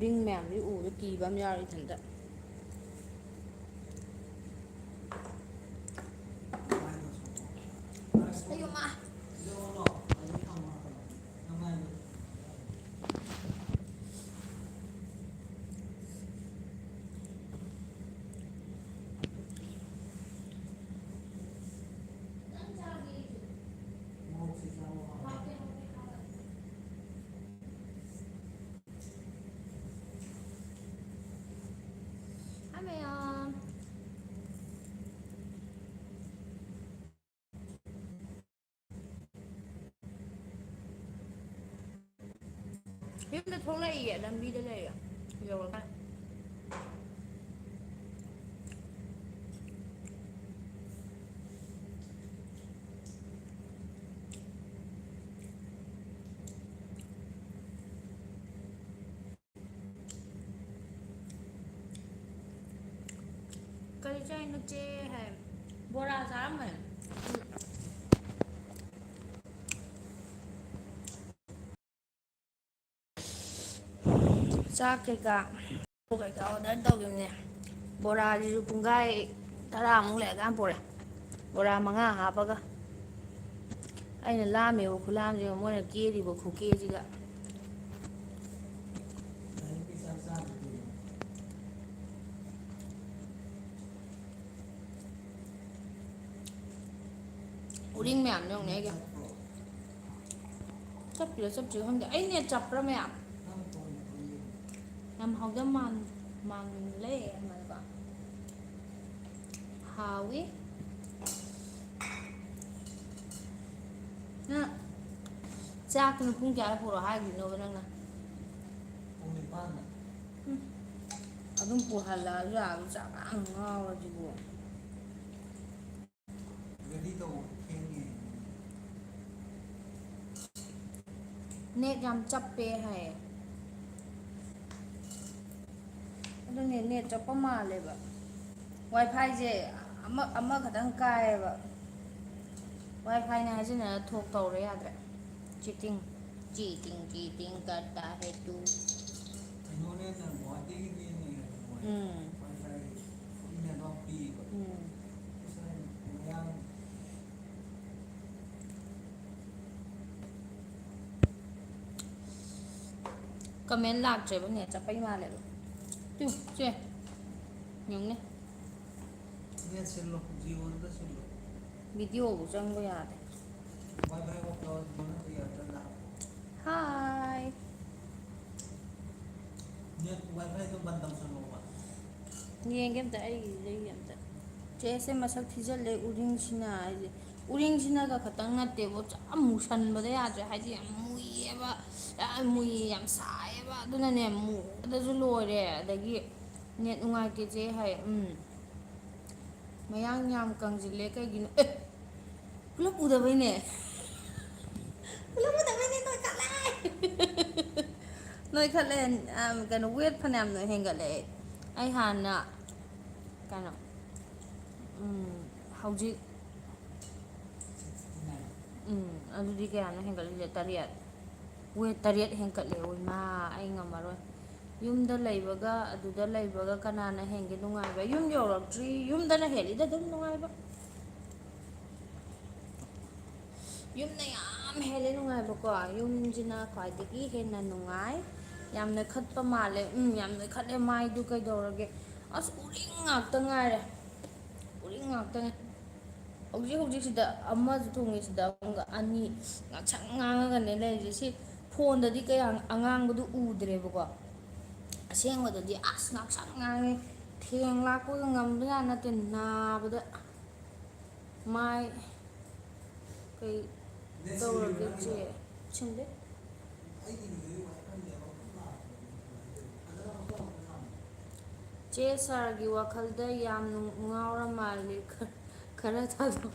Ring ꯃꯌꯥꯝꯁꯤ ꯎꯕꯗ ꯀꯤꯕ ꯑꯃ ꯌꯥꯎꯔꯤ ꯏꯊꯟꯇ. ꯑꯌꯨꯃ ꯃꯌꯥꯝ ꯌꯨꯝꯗ ꯊꯣꯛꯂꯛꯏꯌꯦ ꯂꯝꯕꯤꯗ ꯂꯩꯌꯦ ꯌꯧꯔꯀꯥꯟ. ꯀꯔꯤ ꯆꯥꯏꯅꯣ ꯆꯦ ꯍꯥꯏ ꯕꯣꯔꯥ ꯆꯥꯔꯝꯕꯅꯦ. ꯆꯥꯛ ꯀꯩꯀꯥ ꯑꯣꯔꯗꯔ ꯇꯧꯈꯤꯕꯅꯦ. ꯕꯣꯔꯥꯁꯤꯁꯨ ꯄꯨꯡꯈꯥꯏ 10ꯃꯨꯛ ꯂꯩꯔꯀꯥꯟ ꯄꯨꯔꯛꯑꯦ. ꯕꯣꯔꯥ 5 ꯍꯥꯞꯄꯒ. ꯑꯩꯅ ꯂꯥꯝꯃꯦꯕ ꯈꯨꯂꯥꯝꯁꯤꯒ ꯃꯣꯏꯅ ꯀꯦꯔꯤꯕ ꯈꯨꯀꯦꯁꯤꯒ. ꯎꯔꯤꯡ ꯃꯌꯥꯝꯗꯣ ꯌꯦꯡꯉꯨꯅꯦ ꯑꯩꯒꯤ. ꯆꯠꯄꯤꯔ ꯆꯠꯇ꯭ꯔꯤꯔ ꯈꯪꯗꯦ. ꯑꯩ ꯅꯦꯠ ꯆꯞꯄ꯭ꯔꯥ ꯃꯌꯥꯝ? ꯌꯥꯝ ꯍꯥꯎꯗ ꯃꯥꯜꯂꯦ ꯑꯃꯀꯣ. ꯍꯥꯎꯋꯤ. ꯅꯪ ꯆꯥꯛꯇꯨꯅ ꯄꯨꯡ ꯀꯌꯥꯗ ꯄꯨꯔꯛꯑꯣ ꯍꯥꯏꯈꯤꯅꯣꯕ ꯅꯪꯅ? ꯄꯨꯡ 9ꯗ. ꯑꯗꯨꯝ ꯄꯨꯍꯜꯂꯛꯑꯁꯨ ꯌꯥꯕꯗꯨ ꯆꯥꯛ ꯌꯥꯝ ꯉꯥꯎꯔꯁꯤꯕꯨ. ꯔꯦꯗꯤ ꯇꯧ ꯊꯦꯡꯉꯦ. ꯅꯦꯠ ꯌꯥꯝ ꯆꯞꯄꯦ ꯍꯥꯏꯌꯦ. ꯑꯗꯨꯅꯦ ꯅꯦꯠ ꯆꯞꯄ ꯃꯥꯜꯂꯦꯕ. ꯋꯥꯏ ꯐꯥꯏꯁꯦ ꯑꯃꯈꯛꯇꯪ ꯀꯥꯏꯌꯦꯕ. ꯋꯥꯏ ꯐꯥꯏꯅꯦ ꯍꯥꯏꯖꯤꯟꯅꯔ ꯊꯣꯛ ꯇꯧꯔꯦ ꯌꯥꯗ꯭ꯔꯦ. ꯆꯤꯇꯤꯡ ꯆꯤꯇꯤꯡ ꯀꯔꯇꯥ ꯍꯦ ꯇꯨ. ꯀꯃꯦꯟ ꯂꯥꯛꯇ꯭ꯔꯦꯕ ꯅꯦꯠ ꯆꯞꯄꯩ ꯃꯥꯜꯂꯦꯕ. ꯇꯨ ꯁꯦ ꯌꯦꯡꯉꯨꯅꯦ. ꯅꯦꯠ ꯁꯤꯜꯂꯣ ꯖꯤꯑꯣꯗꯨꯗ ꯁꯤꯜꯂꯣ. ꯚꯤꯗꯤꯑꯣꯕꯨ ꯆꯪꯕ ꯌꯥꯗꯦ. ꯋꯥꯏ ꯐꯥꯏ ꯑꯣꯐ ꯇꯧꯔ ꯌꯥꯗ꯭ꯔꯥ? ꯍꯥꯏ. ꯅꯦꯠ ꯋꯥꯏ ꯐꯥꯏꯗꯣ ꯕꯟ ꯇꯧꯁꯜꯂꯣꯕ. ꯌꯦꯡꯒꯦ ꯑꯝꯇ ꯑꯩꯒꯤꯁꯤꯗ ꯑꯝꯇ. ꯆꯦꯁꯦ ꯃꯁꯛ ꯊꯤꯖꯤꯜꯂꯦ ꯎꯔꯤꯡꯁꯤꯅ ꯍꯥꯏꯁꯦ. ꯎꯔꯤꯡꯁꯤꯅꯒ ꯈꯛꯇꯪ ꯅꯠꯇꯦꯕ ꯌꯥꯝ ꯃꯨꯁꯟꯕꯗ ꯌꯥꯗ꯭ꯔꯦ ꯍꯥꯏꯗꯤ ꯌꯥꯝ ꯃꯨꯏꯌꯦꯕ. ꯌꯥꯝ ꯃꯨꯏꯌꯦ ꯌꯥꯝ ꯁꯥꯏꯌꯦꯕ ꯑꯗꯨꯅꯅꯦ ꯃꯨꯕꯗꯁꯨ ꯂꯣꯏꯔꯦ. ꯑꯗꯒꯤ ꯅꯦꯠ ꯅꯨꯡꯉꯥꯏꯇꯦ ꯆꯦ ꯍꯥꯏ. ꯃꯌꯥꯡ ꯌꯥꯝ ꯀꯪꯁꯤꯜꯂꯦ ꯀꯩꯒꯤꯅꯣ? ꯑꯦ ꯄꯨꯂꯞ ꯎꯗꯕꯩꯅꯦ. ꯄꯨꯂꯞ ꯎꯗꯕꯩꯅꯦ ꯅꯣꯏꯈꯠꯂꯦ. ꯅꯣꯏꯈꯠꯂꯦ ꯀꯩꯅꯣ ꯋꯦꯠ ꯐꯅꯌꯥꯝꯅ ꯍꯦꯟꯒꯠꯂꯛꯑꯦ. ꯑꯩ ꯍꯥꯟꯅ ꯀꯩꯅꯣ ꯍꯧꯖꯤꯛ ꯑꯗꯨꯗꯤ ꯀꯌꯥꯅꯣ ꯍꯦꯟꯒꯠꯂꯤꯁꯦ 9. ꯋꯦꯠ 9 ꯍꯦꯟꯒꯠꯂꯦ ꯑꯣꯏꯃꯥ ꯑꯩ ꯉꯝꯃꯔꯣꯏ. ꯌꯨꯝꯗ ꯂꯩꯕꯒ ꯑꯗꯨꯗ ꯂꯩꯕꯒ ꯀꯅꯥꯅ ꯍꯦꯟꯒꯦ ꯅꯨꯡꯉꯥꯏꯕ? ꯌꯨꯝ ꯌꯧꯔꯛꯇ꯭ꯔꯤ. ꯌꯨꯝꯗꯅ ꯍꯦꯜꯂꯤꯗ ꯑꯗꯨꯝ ꯅꯨꯡꯉꯥꯏꯕ. ꯌꯨꯝꯗ ꯌꯥꯝ ꯍꯦꯜꯂꯦ ꯅꯨꯡꯉꯥꯏꯕꯀꯣ. ꯌꯨꯝꯁꯤꯅ ꯈ꯭ꯋꯥꯏꯗꯒꯤ ꯍꯦꯟꯅ ꯅꯨꯡꯉꯥꯏ. ꯌꯥꯝ ꯅꯣꯏꯈꯠꯄ ꯃꯥꯜꯂꯦ. ꯌꯥꯝ ꯅꯣꯏꯈꯠꯂꯦ ꯃꯥꯏꯗꯨ ꯀꯩꯗꯧꯔꯒꯦ? ꯑꯁ ꯎꯔꯤꯡ ꯉꯥꯛꯇ ꯉꯥꯏꯔꯦ. ꯎꯔꯤꯡ ꯉꯥꯛꯇꯅꯦ. ꯍꯧꯖꯤꯛꯁꯤꯗ ꯑꯃꯁꯨ ꯊꯨꯡꯉꯤꯁꯤꯗ ꯑꯃꯨꯛꯀ 2 ꯉꯥꯡꯁꯪ ꯉꯥꯡꯉꯒꯅꯦ ꯂꯩꯔꯤꯁꯦ. ꯁꯤ ꯐꯣꯟꯗꯗꯤ ꯀꯌꯥ ꯑꯉꯥꯡꯕꯗꯨ ꯎꯗ꯭ꯔꯦꯕꯀꯣ. ꯑꯁꯦꯡꯕꯗꯗꯤ ꯑꯁ ꯉꯥꯡꯁꯪ ꯉꯥꯡꯉꯦ. ꯊꯦꯡ ꯂꯥꯛꯄꯒ ꯉꯝꯕꯖꯥꯠ ꯅꯠꯇꯦ ꯅꯥꯕꯗ. ꯃꯥꯏ ꯀꯩ ꯇꯧꯔꯒꯦ ꯆꯦ? ꯁꯤꯟꯗꯦ. ꯆꯦ ꯁꯥꯔꯒꯤ ꯋꯥꯈꯜꯗ ꯌꯥꯝ ꯉꯥꯎꯔ ꯃꯥꯜꯂꯦ ꯈꯔ ꯊꯥꯗꯣꯛ.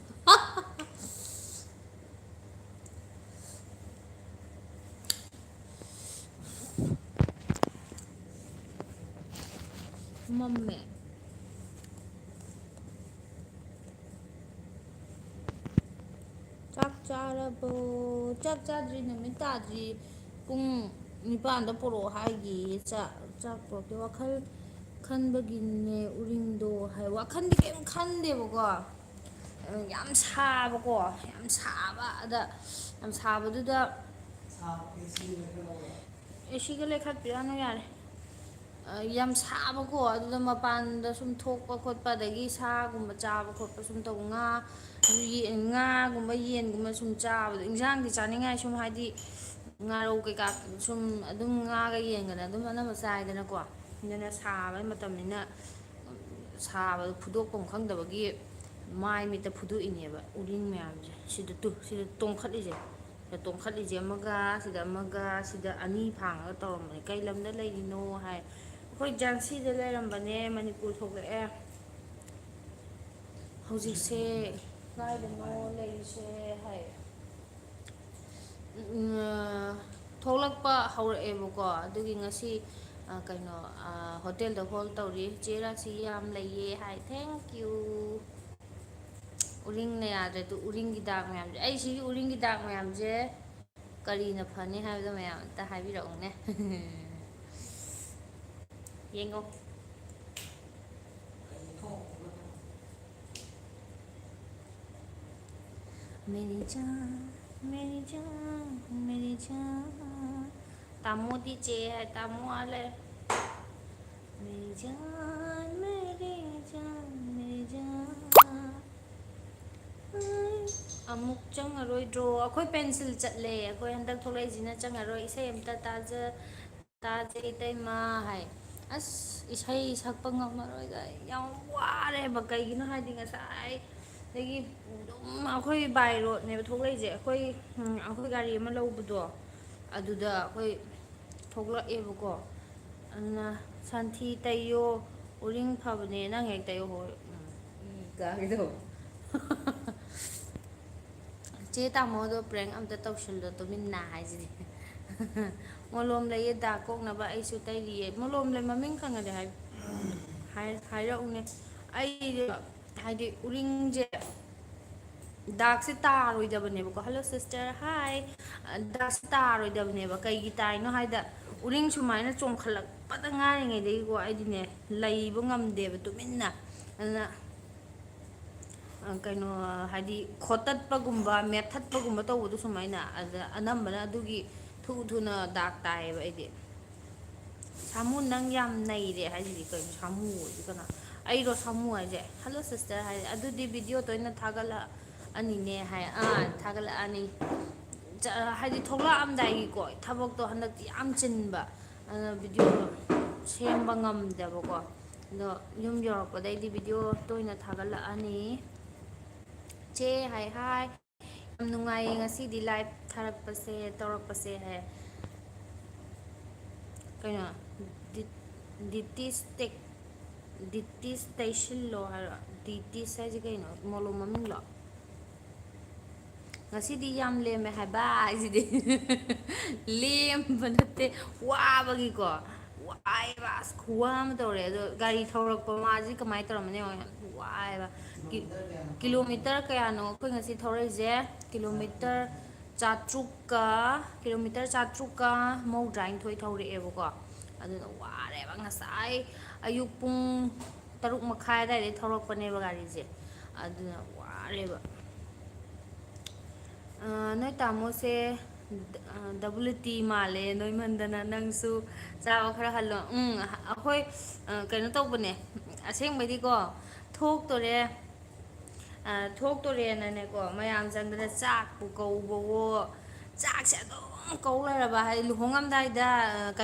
ꯃꯝꯃꯦ. ꯆꯥꯛ ꯆꯥꯔꯕꯣ? ꯆꯥꯛ ꯆꯥꯗ꯭ꯔꯤ ꯅꯨꯃꯤꯠ ꯇꯥꯗ꯭ꯔꯤ. ꯄꯨꯡ 9ꯗ ꯄꯨꯔꯛꯑꯣ ꯍꯥꯏꯈꯤꯌꯦ ꯆꯥꯛ. ꯆꯥꯛ ꯄꯣꯛꯇꯦ ꯋꯥꯈꯜ ꯈꯟꯕꯒꯤꯅꯦ ꯎꯔꯤꯡꯗꯣ ꯍꯥꯏ ꯋꯥꯈꯟꯗꯤ ꯀꯩꯝ ꯈꯟꯗꯦꯕꯀꯣ ꯌꯥꯝ ꯁꯥꯕꯀꯣ ꯌꯥꯝ ꯁꯥꯕ ꯑꯗ ꯌꯥꯝ ꯁꯥꯕꯗꯨꯗ ꯑꯦꯁꯤꯒ ꯂꯩꯈꯠꯄꯤꯔꯅꯨ ꯌꯥꯔꯦ ꯌꯥꯝ ꯁꯥꯕꯀꯣ ꯑꯗꯨꯗ ꯃꯄꯥꯟꯗ ꯁꯨꯝ ꯊꯣꯛꯄ ꯈꯣꯠꯄ ꯑꯗꯒꯤ ꯁꯥꯒꯨꯝꯕ ꯆꯥꯕ ꯈꯣꯠꯄ ꯁꯨꯝ ꯇꯧꯕ ꯉꯥꯒꯨꯝꯕ ꯌꯦꯟꯒꯨꯝꯕ ꯁꯨꯝ ꯆꯥꯕꯗꯣ ꯏꯟꯖꯥꯡꯗꯤ ꯆꯥꯅꯤꯡꯉꯥꯏ ꯁꯨꯝ ꯍꯥꯏꯗꯤ ꯉꯥꯔꯧ ꯀꯩꯀꯥ ꯁꯨꯝ ꯑꯗꯨꯝ ꯉꯥꯒ ꯌꯦꯟꯒꯅ ꯑꯗꯨꯝ ꯑꯅꯝꯕ ꯆꯥꯏꯗꯅꯀꯣ ꯑꯗꯨꯅ ꯁꯥꯕ ꯃꯇꯝꯅꯤꯅ ꯁꯥꯕꯗ ꯐꯨꯗꯣꯛꯐꯝ ꯈꯪꯗꯕꯒꯤ ꯃꯥꯏ ꯃꯤꯠꯇ ꯐꯨꯗꯣꯛꯏꯅꯦꯕ ꯎꯔꯤꯡ ꯃꯌꯥꯝꯁꯦ ꯁꯤꯗ ꯇꯣꯡꯈꯠꯂꯤꯁꯦ ꯇꯣꯡꯈꯠꯂꯤꯁꯦ ꯑꯃꯒ ꯁꯤꯗ ꯑꯅꯤ ꯐꯥꯡꯉꯒ ꯇꯧꯔꯝꯕꯅꯤ ꯀꯩ ꯂꯝꯗ ꯂꯩꯔꯤꯅꯣ ꯍꯥꯏ ꯑꯩꯈꯣꯏ ꯖꯥꯟꯁꯤꯗ ꯂꯩꯔꯝꯕꯅꯦ ꯃꯅꯤꯄꯨꯔ ꯊꯣꯛꯂꯛꯑꯦ ꯍꯧꯖꯤꯛꯁꯦ ꯀꯥꯏꯗꯅꯣ ꯂꯩꯔꯤꯁꯦ ꯍꯥꯏ ꯊꯣꯛꯂꯛꯄ ꯍꯧꯔꯛꯑꯦꯕꯀꯣ ꯑꯗꯨꯒꯤ ꯉꯁꯤ ꯀꯩꯅꯣ ꯍꯣꯇꯦꯜꯗ ꯍꯣꯜ ꯇꯧꯔꯤ ꯆꯦ ꯔꯥꯁꯤ ꯌꯥꯝ ꯂꯩꯌꯦ ꯍꯥꯏ ꯊꯦꯡꯀ꯭ꯌꯨ ꯎꯔꯤꯡꯅ ꯌꯥꯗ꯭ꯔꯦ ꯑꯗꯨ ꯎꯔꯤꯡꯒꯤ ꯗꯥꯛ ꯃꯌꯥꯝꯁꯦ ꯑꯩ ꯁꯤꯒꯤ ꯎꯔꯤꯡꯒꯤ ꯗꯥꯛ ꯃꯌꯥꯝꯁꯦ ꯀꯔꯤꯅ ꯐꯅꯤ ꯍꯥꯏꯕꯗꯣ ꯃꯌꯥꯝ ꯑꯝꯇ ꯍꯥꯏꯕꯤꯔꯛꯎꯅꯦ ꯌꯦꯡꯉꯣ मेरी जान मेरी जान मेरी जान तामोदी चे है तामो आले मेरी जान मेरी जान मेरी जान ꯑꯃꯨꯛ ꯆꯪꯉꯔꯣꯏꯗ꯭ꯔꯣ ꯑꯩꯈꯣꯏ ꯄꯦꯟꯁꯤꯜ ꯆꯠꯂꯦ ꯑꯩꯈꯣꯏ ꯍꯟꯗꯛ ꯊꯣꯛꯂꯛꯏꯁꯤꯅ ꯆꯪꯉꯔꯣꯏ ꯏꯁꯩ ꯑꯝꯇ ꯇꯥꯖ ꯏꯇꯩꯃ ꯍꯥꯏ ꯑꯁ ꯏꯁꯩ ꯁꯛꯄ ꯉꯝꯃꯔꯣꯏꯗ ꯌꯥꯝ ꯋꯥꯔꯦꯕ ꯀꯩꯒꯤꯅꯣ ꯍꯥꯏꯗꯤ ꯉꯁꯥꯏ ꯑꯗꯒꯤ ꯑꯗꯨꯝ ꯑꯩꯈꯣꯏ ꯕꯥꯏ ꯔꯣꯗꯅꯦꯕ ꯊꯣꯛꯂꯛꯏꯁꯦ ꯑꯩꯈꯣꯏ ꯒꯥꯔꯤ ꯑꯃ ꯂꯧꯕꯗꯣ ꯑꯗꯨꯗ ꯑꯩꯈꯣꯏ ꯊꯣꯛꯂꯛꯑꯦꯕꯀꯣ ꯑꯗꯨꯅ ꯁꯟꯊꯤ ꯇꯩꯌꯣ ꯎꯔꯤꯡ ꯐꯕꯅꯦ ꯅꯪ ꯍꯦꯛ ꯇꯩꯌꯣ ꯍꯣꯏ ꯀꯥꯏꯗꯣ ꯆꯦ ꯇꯥꯃꯣꯗꯣ ꯄ꯭ꯔꯦꯡ ꯑꯝꯇ ꯇꯧꯁꯤꯜꯂꯣ ꯇꯨꯃꯤꯟꯅ ꯍꯥꯏꯁꯤꯗꯤ ꯃꯣꯂꯣꯝ ꯂꯩꯌꯦ ꯗꯥꯛ ꯀꯣꯛꯅꯕ ꯑꯩꯁꯨ ꯇꯩꯔꯤꯌꯦ ꯃꯣꯂꯣꯝ ꯂꯩ ꯃꯃꯤꯡ ꯈꯪꯉꯗꯤ ꯍꯥꯏꯔꯛꯎꯅꯦ ꯑꯩ ꯍꯥꯏꯗꯤ ꯎꯔꯤꯡꯁꯦ ꯗꯥꯛꯁꯦ ꯇꯥꯔꯣꯏꯗꯕꯅꯦꯕꯀꯣ ꯍꯜꯂꯣ ꯁꯤꯁꯇꯔ ꯍꯥꯏ ꯗꯥꯛꯁꯦ ꯇꯥꯔꯣꯏꯗꯕꯅꯦꯕ ꯀꯩꯒꯤ ꯇꯥꯏꯅꯣ ꯍꯥꯏꯗ ꯎꯔꯤꯡ ꯁꯨꯃꯥꯏꯅ ꯆꯣꯡꯈꯠꯂꯛꯄꯗ ꯉꯥꯏꯔꯤꯉꯩꯗꯒꯤꯀꯣ ꯑꯩꯗꯤꯅꯦ ꯂꯩꯕ ꯉꯝꯗꯦꯕ ꯇꯨꯃꯤꯟꯅ ꯑꯗꯨꯅ ꯀꯩꯅꯣ ꯍꯥꯏꯗꯤ ꯈꯣꯠꯇꯠꯄꯒꯨꯝꯕ ꯃꯦꯠꯊꯠꯄꯒꯨꯝꯕ ꯇꯧꯕꯗꯣ ꯁꯨꯃꯥꯏꯅ ꯑꯗ ꯑꯅꯝꯕꯅ ꯑꯗꯨꯒꯤ ꯊꯨꯅ ꯗꯥꯛ ꯇꯥꯏꯌꯦꯕ ꯑꯩꯗꯤ ꯁꯥꯃꯨ ꯅꯪ ꯌꯥꯝ ꯅꯩꯔꯦ ꯍꯥꯏꯁꯤꯗꯤ ꯀꯩꯅꯣ ꯁꯥꯃꯨ ꯑꯣꯏꯗꯤ ꯀꯅꯥ ꯑꯩꯔꯣ ꯁꯥꯃꯨ ꯍꯥꯏꯁꯦ ꯍꯜꯂꯣ ꯁꯤꯁꯇꯔ ꯍꯥꯏ ꯑꯗꯨꯗꯤ ꯚꯤꯗꯤꯑꯣꯗ ꯑꯣꯏꯅ ꯊꯥꯒꯠꯂꯛꯑꯅꯤꯅꯦ ꯍꯥꯏ ꯊꯥꯒꯠꯂꯛꯑꯅꯤ ꯍꯥꯏꯗꯤ ꯊꯣꯛꯂꯛꯑꯝꯗꯥꯏꯒꯤꯀꯣ ꯊꯕꯛꯇꯣ ꯍꯟꯗꯛꯇꯤ ꯌꯥꯝ ꯆꯤꯟꯕ ꯑꯗꯨꯅ ꯚꯤꯗꯤꯑꯣ ꯁꯦꯝꯕ ꯉꯝꯗꯕꯀꯣ ꯑꯗꯣ ꯌꯨꯝ ꯌꯧꯔꯛꯄꯗꯩꯗꯤ ꯚꯤꯗꯤꯑꯣ ꯇꯣꯏꯅ ꯊꯥꯒꯠꯂꯛꯑꯅꯤ ꯆꯦ ꯍꯥꯏ ꯍꯥꯏ ꯌꯥꯝ ꯅꯨꯡꯉꯥꯏꯌꯦ ꯉꯁꯤꯗꯤ ꯂꯥꯏꯚ ꯊꯥꯔꯛꯄꯁꯦ ꯇꯧꯔꯛꯄꯁꯦ ꯍꯥꯏ ꯀꯩꯅꯣ ꯗꯤꯇꯤꯁ ꯇꯩꯁꯤꯜꯂꯣ ꯍꯥꯏꯔꯣ ꯗꯤꯇꯤꯁ ꯍꯥꯏꯁꯦ ꯀꯩꯅꯣ ꯃꯣꯂꯣꯝ ꯃꯃꯤꯡꯂꯣ ꯉꯁꯤꯗꯤ ꯌꯥꯝ ꯂꯦꯝꯃꯦ ꯍꯥꯏꯕ ꯑꯩꯁꯤꯗꯤ ꯂꯦꯝꯕ ꯅꯠꯇꯦ ꯋꯥꯕꯒꯤꯀꯣ ꯋꯥꯏꯑꯦꯕ ꯑꯁ ꯈꯨꯋꯥ ꯑꯃ ꯇꯧꯔꯦ ꯑꯗꯣ ꯒꯥꯔꯤ ꯊꯧꯔꯛꯄ ꯃꯥꯁꯤ ꯀꯃꯥꯏꯅ ꯇꯧꯔꯝꯃꯅꯤ ꯌꯥꯝ ꯋꯥꯏꯑꯦꯕ ꯀꯤꯂꯣꯃꯤꯇꯔ ꯀꯌꯥꯅꯣ ꯑꯩꯈꯣꯏ ꯉꯁꯤ ꯊꯧꯔꯛꯏꯁꯦ ꯀꯤꯂꯣꯃꯤꯇꯔ ꯀꯤꯂꯣꯃꯤꯇꯔ 400ꯒ 92 ꯊꯧꯔꯛꯑꯦꯕꯀꯣ ꯑꯗꯨꯅ ꯋꯥꯔꯦꯕ ꯉꯁꯥꯏ ꯑꯌꯨꯛ ꯄꯨꯡ 6:30 ꯑꯗꯨꯋꯥꯏꯗꯩ ꯊꯧꯔꯛꯄꯅꯦꯕ ꯒꯥꯔꯤꯁꯦ ꯑꯗꯨꯅ ꯋꯥꯔꯦꯕ ꯅꯣꯏ ꯇꯥꯃꯣꯁꯦ ꯗꯕ꯭ꯂꯤꯎ ꯇꯤ ꯃꯥꯜꯂꯦ ꯅꯣꯏꯃꯟꯗꯅ ꯅꯪꯁꯨ ꯆꯥꯕ ꯈꯔ ꯍꯜꯂꯣ ꯑꯩꯈꯣꯏ ꯀꯩꯅꯣ ꯇꯧꯕꯅꯦ ꯑꯁꯦꯡꯕꯩꯗꯤꯀꯣ ꯊꯣꯛꯇꯣꯔꯦ ꯊꯣꯛꯇꯣꯔꯦꯅꯅꯦꯀꯣ ꯃꯌꯥꯝ ꯆꯪꯗꯅ ꯆꯥꯛꯄꯨ ꯀꯧꯕꯋꯣ ꯆꯥꯛꯁꯦ ꯑꯗꯨꯝ ꯀꯧ ꯂꯩꯔꯕ ꯍꯥꯏꯗꯤ ꯂꯨꯍꯣꯡꯉꯝꯗꯥꯏꯗ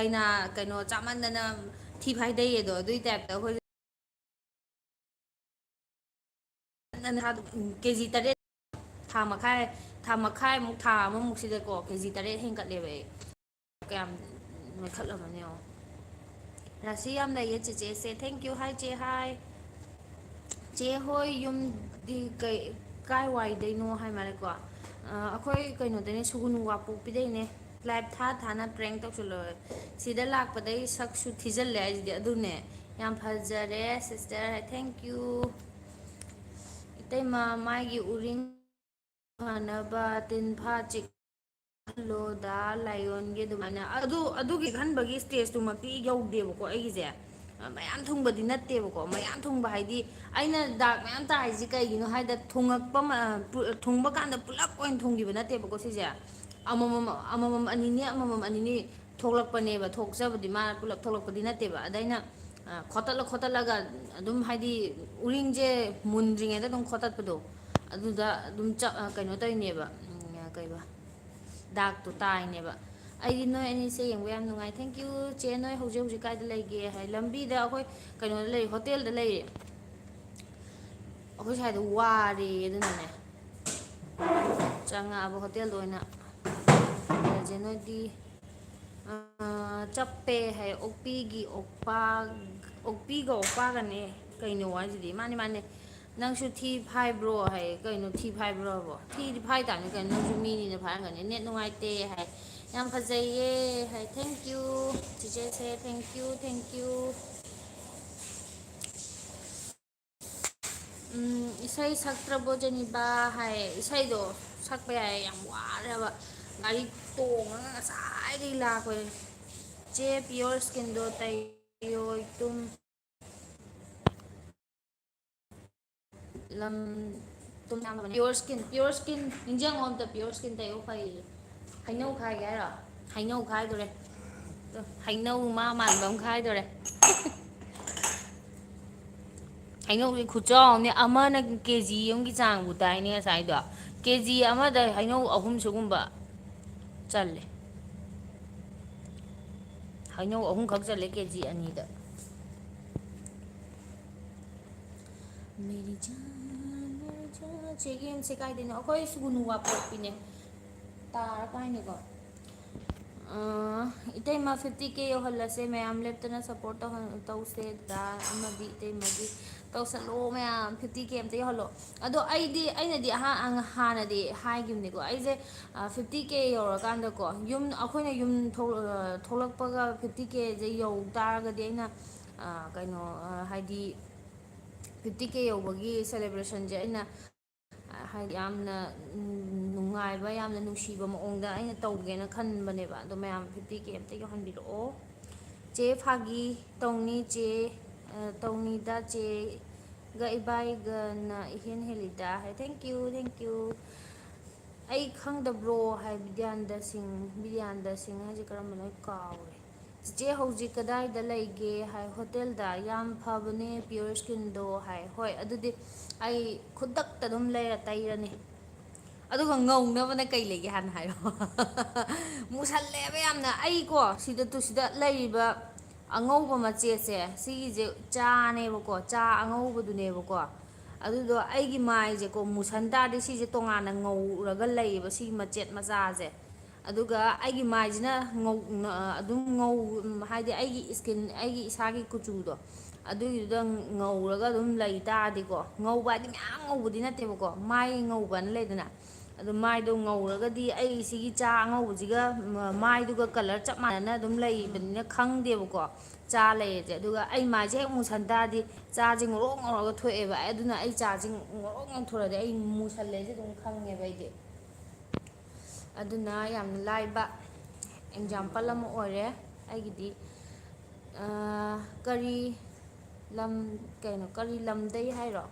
ꯀꯩꯅꯣ ꯆꯥꯃꯟꯗꯅ ꯊꯤ ꯐꯥꯏꯗꯩꯌꯦꯗꯣ ꯑꯗꯨꯏ ꯇꯥꯏꯞꯇ ꯑꯩꯈꯣꯏ ꯀꯦꯖꯤ 8 ꯊꯥꯃꯈꯥꯏꯃꯨꯛ ꯊꯥ ꯑꯃꯃꯨꯛꯁꯤꯗꯀꯣ ꯀꯦꯖꯤ 8 ꯍꯦꯟꯒꯠꯂꯦꯕ ꯑꯩ ꯀꯌꯥꯝ ꯅꯣꯏꯈꯠꯂꯕꯅꯣ ꯌꯦꯡꯉꯣ ꯔꯥꯁꯤ ꯌꯥꯝ ꯂꯩꯌꯦ ꯆꯦꯆꯦꯁꯦ ꯊꯦꯡꯀ꯭ꯌꯨ ꯍꯥꯏ ꯆꯦ ꯍꯥꯏ ꯆꯦ ꯍꯣꯏ ꯌꯨꯝꯗꯤ ꯀꯥꯏ ꯋꯥꯏꯗꯩꯅꯣ ꯍꯥꯏ ꯃꯥꯜꯂꯦꯀꯣ ꯑꯩꯈꯣꯏ ꯀꯩꯅꯣꯗꯩꯅꯦ ꯁꯨꯒꯨꯅꯨ ꯋꯥꯛꯄꯣꯛꯄꯤꯗꯩꯅꯦ ꯂꯥꯏꯚ ꯊꯥꯅ ꯄ꯭ꯔꯦꯡ ꯇꯧꯁꯤꯜꯂꯣꯏ ꯁꯤꯗ ꯂꯥꯛꯄꯗꯩ ꯁꯛꯁꯨ ꯊꯤꯖꯤꯜꯂꯦ ꯍꯥꯏꯁꯤꯗꯤ ꯑꯗꯨꯅꯦ ꯌꯥꯝ ꯐꯖꯔꯦ ꯁꯤꯁꯇꯔ ꯊꯦꯡꯀ꯭ꯌꯨ ꯏꯇꯩꯃ ꯃꯥꯒꯤ ꯎꯔꯤꯡ ꯐꯅꯕ ꯇꯤꯟꯐꯥ ꯍꯜꯂꯣꯗ ꯂꯥꯏꯌꯣꯟꯒꯤ ꯑꯗꯨꯃꯥꯏꯅ ꯑꯗꯨꯒꯤ ꯈꯟꯕꯒꯤ ꯁ꯭ꯇꯦꯖꯇꯨꯃꯛꯇꯤ ꯌꯧꯗꯦꯕꯀꯣ ꯑꯩꯒꯤꯁꯦ ꯃꯌꯥꯝ ꯊꯨꯡꯕꯗꯤ ꯅꯠꯇꯦꯕꯀꯣ ꯃꯌꯥꯝ ꯊꯨꯡꯕ ꯍꯥꯏꯗꯤ ꯑꯩꯅ ꯗꯥꯛ ꯃꯌꯥꯝ ꯇꯥꯔꯤꯁꯤ ꯀꯩꯒꯤꯅꯣ ꯍꯥꯏꯗ ꯊꯨꯡꯕ ꯀꯥꯟꯗ ꯄꯨꯂꯞ ꯑꯣꯏꯅ ꯊꯨꯡꯈꯤꯕ ꯅꯠꯇꯦꯕꯀꯣ ꯁꯤꯁꯦ ꯑꯃꯃꯝ ꯑꯃꯃꯝ ꯑꯅꯤꯅꯤ ꯑꯃꯃꯝ ꯑꯅꯤꯅꯤ ꯊꯣꯛꯂꯛꯄꯅꯦꯕ ꯊꯣꯛꯆꯕꯗꯤ ꯃꯥꯅ ꯄꯨꯂꯞ ꯊꯣꯛꯂꯛꯄꯗꯤ ꯅꯠꯇꯦꯕ ꯑꯗ ꯑꯩꯅ ꯈꯣꯠꯇꯠꯂ ꯈꯣꯠꯇꯠꯂꯒ ꯑꯗꯨꯝ ꯍꯥꯏꯗꯤ ꯎꯔꯤꯡꯁꯦ ꯃꯨꯟꯗ꯭ꯔꯤꯉꯩꯗ ꯑꯗꯨꯝ ꯈꯣꯠꯇꯠꯄꯗꯣ ꯑꯗꯨꯗ ꯑꯗꯨꯝ ꯀꯩꯅꯣ ꯇꯧꯔꯤꯅꯦꯕ ꯀꯩꯕ ꯗꯥꯛꯇꯣ ꯇꯥꯏꯅꯦꯕ ꯑꯩꯗꯤ ꯅꯣꯏ ꯑꯅꯤꯁꯦ ꯌꯦꯡꯕ ꯌꯥꯝ ꯅꯨꯡꯉꯥꯏ ꯊꯦꯡꯀ꯭ꯌꯨ ꯆꯦ ꯅꯣꯏ ꯍꯧꯖꯤꯛ ꯍꯧꯖꯤꯛ ꯀꯥꯏꯗ ꯂꯩꯒꯦ ꯍꯥꯏ ꯂꯝꯕꯤꯗ ꯑꯩꯈꯣꯏ ꯀꯩꯅꯣꯗ ꯂꯩ ꯍꯣꯇꯦꯜꯗ ꯂꯩꯌꯦ ꯑꯩꯈꯣꯏ ꯁ꯭ꯋꯥꯏꯗ ꯋꯥꯔꯦ ꯑꯗꯨꯅꯅꯦ ꯆꯪꯉꯛꯑꯕ ꯍꯣꯇꯦꯜꯗ ꯑꯣꯏꯅ ꯂꯩꯔꯁꯦ ꯅꯣꯏꯗꯤ ꯆꯞꯄꯦ ꯍꯥꯏ ꯑꯣꯛꯄꯤꯒ ꯑꯣꯛꯄꯥꯒꯅꯦ ꯀꯩꯅꯣ ꯍꯥꯏꯁꯤꯗꯤ ꯃꯥꯅꯦ ꯃꯥꯅꯦ ꯅꯪꯁꯨ ꯊꯤ ꯐꯥꯏꯕ꯭ꯔꯣ ꯍꯥꯏ ꯀꯩꯅꯣ ꯊꯤ ꯐꯥꯏꯕ꯭ꯔꯣꯕꯣ ꯊꯤꯗꯤ ꯐꯥꯏ ꯇꯥꯕꯅꯤ ꯀꯩꯅꯣ ꯅꯪꯁꯨ ꯃꯤꯅꯤꯅ ꯐꯥꯏꯔꯝꯒꯅꯤ ꯅꯦꯠ ꯅꯨꯡꯉꯥꯏꯇꯦ ꯍꯥꯏ ꯌꯥꯝ ꯐꯖꯩꯌꯦ ꯍꯥꯏ ꯊꯦꯡꯀ꯭ꯌꯨ ꯆꯤꯆꯦꯁꯦ ꯊꯦꯡꯀ꯭ꯌꯨ ꯊꯦꯡꯀ꯭ꯌꯨ ꯏꯁꯩ ꯁꯛꯇ꯭ꯔꯕꯣ ꯖꯦꯅꯤꯕꯥ ꯍꯥꯏ ꯏꯁꯩꯗꯣ ꯁꯛꯄ ꯌꯥꯏ ꯌꯥꯝ ꯋꯥꯔꯦꯕ ꯒꯥꯔꯤ ꯇꯣꯡꯉꯒ ꯉꯁꯥꯏꯗꯒꯤ ꯂꯥꯛꯄꯅꯦ ꯆꯦ ꯄꯤꯌꯣꯔ ꯏꯁꯀꯤꯟꯗꯣ ꯇꯩꯌꯣ ꯇꯨꯝ ꯂꯝ ꯄꯤꯌꯣꯔ ꯏꯁꯀꯤꯟ ꯅꯤꯡꯁꯤꯡꯉꯣ ꯑꯝꯇ ꯄꯤꯌꯣꯔ ꯏꯁꯀꯤꯟ ꯇꯩꯌꯣ ꯐꯩꯌꯦ ꯍꯩꯅꯧ ꯈꯥꯏꯒꯦ ꯍꯥꯏꯔꯣ ꯍꯩꯅꯧ ꯈꯥꯏꯗꯣꯔꯦ ꯍꯩꯅꯧ ꯃꯥ ꯃꯥꯟꯕ ꯑꯃ ꯈꯥꯏꯗꯣꯔꯦ ꯍꯩꯅꯧꯁꯦ ꯈꯨꯆꯥꯎ ꯑꯃꯅꯦ ꯑꯃꯅ ꯀꯦꯖꯤ ꯑꯃꯒꯤ ꯆꯥꯡꯕꯨ ꯇꯥꯏꯅꯦ ꯉꯁꯥꯏꯗꯣ ꯀꯦꯖꯤ ꯑꯃꯗ ꯍꯩꯅꯧ ꯑꯍꯨꯝ ꯁꯤꯒꯨꯝꯕ ꯆꯜꯂꯦ ꯍꯩꯅꯧ ꯑꯍꯨꯝꯈꯛ ꯆꯠꯂꯦ ꯀꯦꯖꯤ ꯑꯅꯤꯗ ꯆꯦꯒꯤ ꯌꯨꯝꯁꯦ ꯀꯥꯏꯗꯅꯣ ꯑꯩꯈꯣꯏ ꯁꯨꯒꯨꯅꯨ ꯋꯥꯄꯣꯛꯄꯤꯅꯦ ꯇꯥꯔ ꯀꯥꯏꯅꯤꯀꯣ ꯏꯇꯩꯃ 50K ꯌꯧꯍꯜꯂꯁꯦ ꯃꯌꯥꯝ ꯂꯦꯞꯇꯅ ꯁꯞꯄꯣꯔꯠ ꯇꯧꯁꯦ ꯗꯗꯥ ꯑꯃꯗꯤ ꯏꯇꯩꯃꯒꯤ ꯇꯧꯁꯜꯂꯣ ꯃꯌꯥꯝ 50K ꯑꯝꯇ ꯌꯧꯍꯜꯂꯣ ꯑꯗꯣ ꯑꯩꯅꯗꯤ ꯍꯥꯟꯅꯗꯤ ꯍꯥꯏꯈꯤꯕꯅꯦꯀꯣ ꯑꯩꯁꯦ 50K ꯌꯧꯔꯀꯥꯟꯗꯀꯣ ꯑꯩꯈꯣꯏꯅ ꯌꯨꯝ ꯊꯣꯛꯂꯛꯄꯒ 50Kꯁꯦ ꯌꯧ ꯇꯥꯔꯒꯗꯤ ꯑꯩꯅ ꯀꯩꯅꯣ ꯍꯥꯏꯗꯤ 50K ꯌꯧꯕꯒꯤ ꯁꯦꯂꯦꯕ꯭ꯔꯦꯁꯟꯁꯦ ꯑꯩꯅ ꯍꯥꯏꯗꯤ ꯌꯥꯝꯅ ꯅꯨꯡꯉꯥꯏꯕ ꯌꯥꯝꯅ ꯅꯨꯡꯁꯤꯕ ꯃꯑꯣꯡꯗ ꯑꯩꯅ ꯇꯧꯒꯦꯅ ꯈꯟꯕꯅꯦꯕ ꯑꯗꯣ ꯃꯌꯥꯝ 50K ꯑꯝꯇ ꯌꯧꯍꯟꯕꯤꯔꯛꯑꯣ ꯆꯦ ꯐꯥꯒꯤ ꯇꯧꯅꯤ ꯆꯦ ꯇꯧꯅꯤꯗ ꯆꯦꯒ ꯏꯕꯥꯏꯒꯅ ꯏꯍꯦꯟ ꯍꯦꯜꯂꯤꯗ ꯍꯥꯏ ꯊꯦꯡꯀ꯭ꯌꯨ ꯊꯦꯡꯀ꯭ꯌꯨ ꯑꯩ ꯈꯪꯗꯕ꯭ꯔꯣ ꯍꯥꯏ ꯕꯤꯗ꯭ꯌꯥꯟꯗ ꯁꯤꯡ ꯍꯥꯏꯁꯦ ꯀꯔꯝꯕꯅꯣ ꯑꯩ ꯀꯥꯎꯔꯦ ꯆꯤꯆꯦ ꯍꯧꯖꯤꯛ ꯀꯗꯥꯏꯗ ꯂꯩꯒꯦ ꯍꯥꯏ ꯍꯣꯇꯦꯜꯗ ꯌꯥꯝ ꯐꯕꯅꯦ ꯄꯤꯌꯣꯔ ꯏꯁꯀꯤꯟꯗꯣ ꯍꯥꯏ ꯍꯣꯏ ꯑꯗꯨꯗꯤ ꯑꯩ ꯈꯨꯗꯛꯇ ꯑꯗꯨꯝ ꯂꯩꯔ ꯇꯩꯔꯅꯤ ꯑꯗꯨꯒ ꯉꯧꯅꯕꯅ ꯀꯩ ꯂꯩꯒꯦ ꯍꯥꯟꯅ ꯍꯥꯏꯔꯣ ꯃꯨꯁꯜꯂꯦꯕ ꯌꯥꯝꯅ ꯑꯩꯀꯣ ꯁꯤꯗ ꯂꯩꯔꯤꯕ ꯑꯉꯧꯕ ꯃꯆꯦꯠꯁꯦ ꯁꯤꯒꯤꯁꯦ ꯆꯥꯅꯦꯕꯀꯣ ꯆꯥ ꯑꯉꯧꯕꯗꯨꯅꯦꯕꯀꯣ ꯑꯗꯨꯗꯣ ꯑꯩꯒꯤ ꯃꯥꯏꯁꯦꯀꯣ ꯃꯨꯁꯟ ꯇꯥꯔꯗꯤ ꯁꯤꯁꯦ ꯇꯣꯉꯥꯟꯅ ꯉꯧꯔꯒ ꯂꯩꯌꯦꯕ ꯁꯤꯒꯤ ꯃꯆꯦꯠ ꯃꯆꯥꯁꯦ ꯑꯗꯨꯒ ꯑꯩꯒꯤ ꯃꯥꯏꯁꯤꯅ ꯑꯗꯨꯝ ꯍꯥꯏꯗꯤ ꯑꯩꯒꯤ ꯏꯁꯀꯤꯟ ꯑꯩꯒꯤ ꯏꯁꯥꯒꯤ ꯀꯨꯆꯨꯗꯣ ꯑꯗꯨꯒꯤꯗꯨꯗ ꯉꯧꯔꯒ ꯑꯗꯨꯝ ꯂꯩ ꯇꯥꯔꯗꯤꯀꯣ ꯉꯧꯕ ꯍꯥꯏꯗꯤ ꯃꯌꯥꯝ ꯉꯧꯕꯗꯤ ꯅꯠꯇꯦꯕꯀꯣ ꯃꯥꯏ ꯉꯧꯕꯅ ꯂꯩꯗꯅ ꯑꯗꯨ ꯃꯥꯏꯗꯣ ꯉꯧꯔꯒꯗꯤ ꯑꯩ ꯁꯤꯒꯤ ꯆꯥ ꯑꯉꯧꯕꯁꯤꯒ ꯃꯥꯏꯗꯨꯒ ꯀꯂꯔ ꯆꯞ ꯃꯥꯟꯅꯅ ꯑꯗꯨꯝ ꯂꯩꯕꯅꯤꯅ ꯈꯪꯗꯦꯕꯀꯣ ꯆꯥ ꯂꯩꯔꯁꯦ ꯑꯗꯨꯒ ꯑꯩ ꯃꯥꯏꯁꯦ ꯍꯦꯛ ꯃꯨꯁꯟ ꯇꯥꯔꯗꯤ ꯆꯥꯁꯦ ꯉꯧꯔꯣꯛ ꯉꯧꯔꯒ ꯊꯣꯛꯑꯦꯕ ꯑꯗꯨꯅ ꯑꯩ ꯆꯥꯁꯦ ꯉꯧꯔꯣꯛ ꯉꯧꯊꯣꯔꯛꯑꯗꯤ ꯑꯩ ꯃꯨꯁꯜꯂꯦꯁꯦ ꯑꯗꯨꯝ ꯈꯪꯉꯦꯕ ꯑꯩꯗꯤ ꯑꯗꯨꯅ ꯌꯥꯝꯅ ꯂꯥꯏꯕ ꯑꯦꯛꯖꯥꯝꯄꯜ ꯑꯃ ꯑꯣꯏꯔꯦ ꯑꯩꯒꯤꯗꯤ ꯀꯔꯤ ꯂꯝ ꯀꯔꯤ ꯂꯝꯗꯩ ꯍꯥꯏꯔꯣ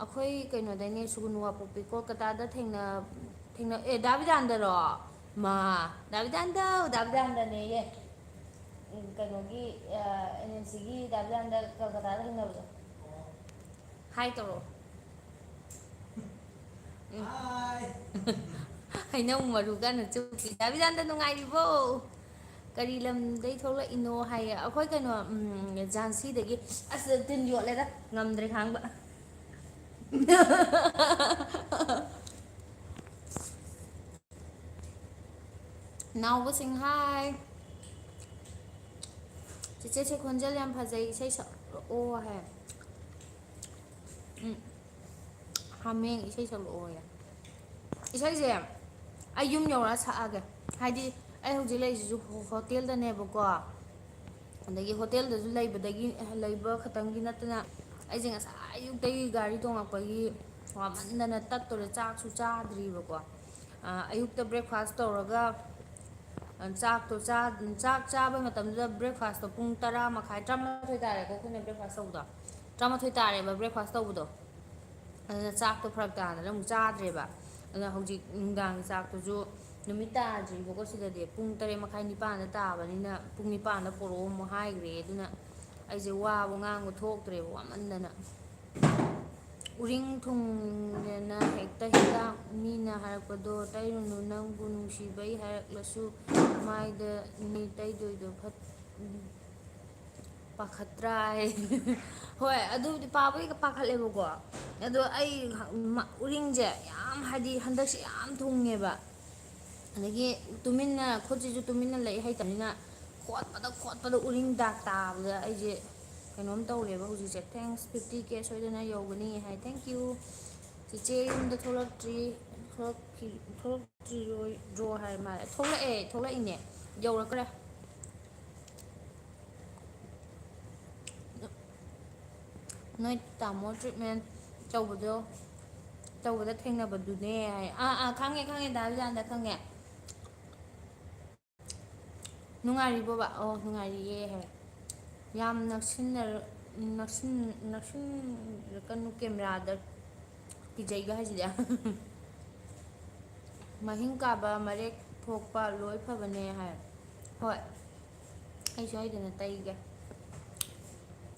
ꯑꯩꯈꯣꯏ ꯀꯩꯅꯣꯗꯩꯅꯦ ꯁꯨꯒꯨꯅꯨ ꯋꯥꯄꯣꯛꯄꯤ ꯀꯣꯜꯀꯇꯥꯗ ꯊꯦꯡꯅ ꯗꯥꯕꯤꯗꯥꯟꯗꯔꯣ ꯃꯥ ꯗꯥꯕꯤꯗꯥꯟꯗꯅꯦꯌꯦ ꯀꯩꯅꯣꯒꯤ NNCꯒꯤ ꯗꯥꯕꯤꯗꯥꯟꯗ ꯀꯜꯀꯇꯥꯗ ꯊꯦꯡꯅꯕꯗꯣ ꯍꯥꯏ ꯇꯧꯔꯛꯑꯣ ꯍꯩꯅꯧ ꯃꯔꯨ ꯀꯟꯅ ꯆꯨꯞꯄꯤ ꯗꯥꯕꯤꯗꯥꯟꯗ ꯅꯨꯡꯉꯥꯏꯔꯤꯕꯣ ꯀꯔꯤ ꯂꯝꯗꯩ ꯊꯣꯛꯂꯛꯏꯅꯣ ꯍꯥꯏꯌꯦ ꯑꯩꯈꯣꯏ ꯀꯩꯅꯣ ꯖꯥꯟꯁꯤꯗꯒꯤ ꯑꯁ ꯇꯤꯟ ꯌꯣꯠꯂꯦꯗ ꯉꯝꯗ꯭ꯔꯦ ꯈꯥꯡꯕ ꯅꯥꯎꯕꯁꯤꯡ ꯍꯥꯏ ꯆꯤꯆꯦꯁꯦ ꯈꯣꯟꯖꯦꯜ ꯌꯥꯝ ꯐꯖꯩ ꯏꯁꯩ ꯁꯛꯂꯛꯑꯣ ꯍꯥꯏ ꯍꯥꯃꯦꯡ ꯏꯁꯩ ꯁꯛꯂꯛꯑꯣ ꯌꯥ ꯏꯁꯩꯁꯦ ꯑꯩ ꯌꯨꯝ ꯌꯧꯔꯒ ꯁꯛꯑꯒꯦ ꯍꯥꯏꯗꯤ ꯑꯩ ꯍꯧꯖꯤꯛ ꯂꯩꯔꯤꯁꯤꯁꯨ ꯍꯣꯇꯦꯜꯗꯅꯦꯕꯀꯣ ꯑꯗꯒꯤ ꯍꯣꯇꯦꯜꯗꯁꯨ ꯂꯩꯕ ꯈꯛꯇꯪꯒꯤ ꯅꯠꯇꯅ ꯑꯩꯁꯦ ꯉꯁꯥꯏ ꯑꯌꯨꯛꯇꯒꯤ ꯒꯥꯔꯤ ꯇꯣꯡꯉꯛꯄꯒꯤ ꯋꯥꯃꯟꯗꯅ ꯇꯠꯇꯣꯔꯦ ꯆꯥꯛꯁꯨ ꯆꯥꯗ꯭ꯔꯤꯕꯀꯣ ꯑꯌꯨꯛꯇ ꯕ꯭ꯔꯦꯛꯐꯥꯁ ꯇꯧꯔꯒ ꯆꯥꯛ ꯆꯥꯕ ꯃꯇꯝꯗꯨꯗ ꯕ꯭ꯔꯦꯛꯐꯥꯁꯇꯣ ꯄꯨꯡ 10 ꯃꯈꯥꯏ 11 ꯇꯥꯔꯦꯀꯣ ꯑꯩꯈꯣꯏꯅ ꯕ꯭ꯔꯦꯛꯐꯥꯁ ꯇꯧꯕꯗꯣ 11 ꯇꯥꯔꯦꯕ ꯕ꯭ꯔꯦꯛꯐꯥꯁ ꯇꯧꯕꯗꯣ ꯑꯗꯨꯅ ꯆꯥꯛꯇꯣ ꯐꯔꯛ ꯇꯥꯗꯅ ꯑꯃꯨꯛ ꯆꯥꯗ꯭ꯔꯦꯕ ꯑꯗꯨꯅ ꯍꯧꯖꯤꯛ ꯅꯨꯡꯗꯥꯡꯒꯤ ꯆꯥꯛꯇꯨꯁꯨ ꯅꯨꯃꯤꯠ ꯇꯥꯗ꯭ꯔꯤꯕꯀꯣ ꯁꯤꯗꯗꯤ ꯄꯨꯡ 8 ꯃꯈꯥꯏ 9ꯗ ꯇꯥꯕꯅꯤꯅ ꯄꯨꯡ 9ꯗ ꯄꯣꯔꯛꯑꯣ ꯑꯃꯨꯛ ꯍꯥꯏꯈ꯭ꯔꯦ ꯑꯗꯨꯅ ꯑꯩꯁꯦ ꯋꯥꯕ ꯉꯥꯡꯕ ꯊꯣꯛꯇ꯭ꯔꯦꯕ ꯋꯥꯃꯟꯗꯅ ꯎꯔꯤꯡ ꯊꯨꯡꯗꯅ ꯍꯦꯛꯇ ꯍꯤꯗꯥꯛ ꯃꯤꯅ ꯍꯥꯏꯔꯛꯄꯗꯣ ꯇꯩꯔꯨꯅꯨ ꯅꯪꯕꯨ ꯅꯨꯡꯁꯤꯕꯩ ꯍꯥꯏꯔꯛꯂꯁꯨ ꯃꯥꯏꯗ ꯅꯤ ꯇꯩꯗꯣꯏꯗꯣ ꯄꯥꯈꯠꯇ꯭ꯔꯥ ꯍꯥꯏ ꯍꯣꯏ ꯑꯗꯨꯕꯨꯗꯤ ꯄꯥꯕꯩꯒ ꯄꯥꯈꯠꯂꯦꯕꯀꯣ ꯑꯗꯣ ꯑꯩ ꯎꯔꯤꯡꯁꯦ ꯌꯥꯝ ꯍꯥꯏꯗꯤ ꯍꯟꯗꯛꯁꯦ ꯌꯥꯝ ꯊꯨꯡꯉꯦꯕ ꯑꯗꯒꯤ ꯇꯨꯃꯤꯟꯅ ꯈꯨꯠꯁꯤꯁꯨ ꯇꯨꯃꯤꯟꯅ ꯂꯩ ꯍꯩꯇꯕꯅꯤꯅ ꯈꯣꯠꯄꯗ ꯎꯔꯤꯡ ꯗꯥꯛ ꯇꯥꯕꯗ ꯑꯩꯁꯦ ꯀꯩꯅꯣꯝ ꯇꯧꯔꯦꯕ ꯍꯧꯖꯤꯛꯁꯦ ꯊꯦꯡꯛꯁ 50K ꯁꯣꯏꯗꯅ ꯌꯧꯒꯅꯤ ꯍꯥꯏ ꯊꯦꯡꯀ꯭ꯌꯨ ꯆꯤꯆꯦ ꯌꯨꯝꯗ ꯊꯣꯛꯂꯛꯇ꯭ꯔꯤꯔꯣꯏꯗ꯭ꯔꯣ ꯍꯥꯏ ꯃꯥꯜꯂꯦ ꯊꯣꯛꯂꯛꯏꯅꯦ ꯌꯧꯔꯛꯈ꯭ꯔꯦ ꯅꯣꯏ ꯇꯥꯃꯣ ꯇ꯭ꯔꯤꯠꯃꯦꯟ ꯇꯧꯕꯗ ꯊꯦꯡꯅꯕꯗꯨꯅꯦ ꯍꯥꯏ ꯈꯪꯉꯦ ꯗꯥ ꯕꯤꯖꯥꯟꯗ ꯈꯪꯉꯦ ꯅꯨꯡꯉꯥꯏꯔꯤꯕꯣꯕ ꯅꯨꯡꯉꯥꯏꯔꯤꯌꯦ ꯍꯥꯏ ꯌꯥꯝ ꯅꯛꯁꯤꯟꯅꯀꯅꯨ ꯀꯦꯃꯦꯔꯥꯗ ꯀꯤꯖꯩꯒ ꯍꯥꯏꯁꯤꯗꯤ ꯃꯍꯤꯡ ꯀꯥꯕ ꯃꯔꯦꯛ ꯊꯣꯛꯄ ꯂꯣꯏ ꯐꯕꯅꯦ ꯍꯥꯏ ꯍꯣꯏ ꯑꯩꯁꯨ ꯍꯩꯗꯅ ꯇꯩꯒꯦ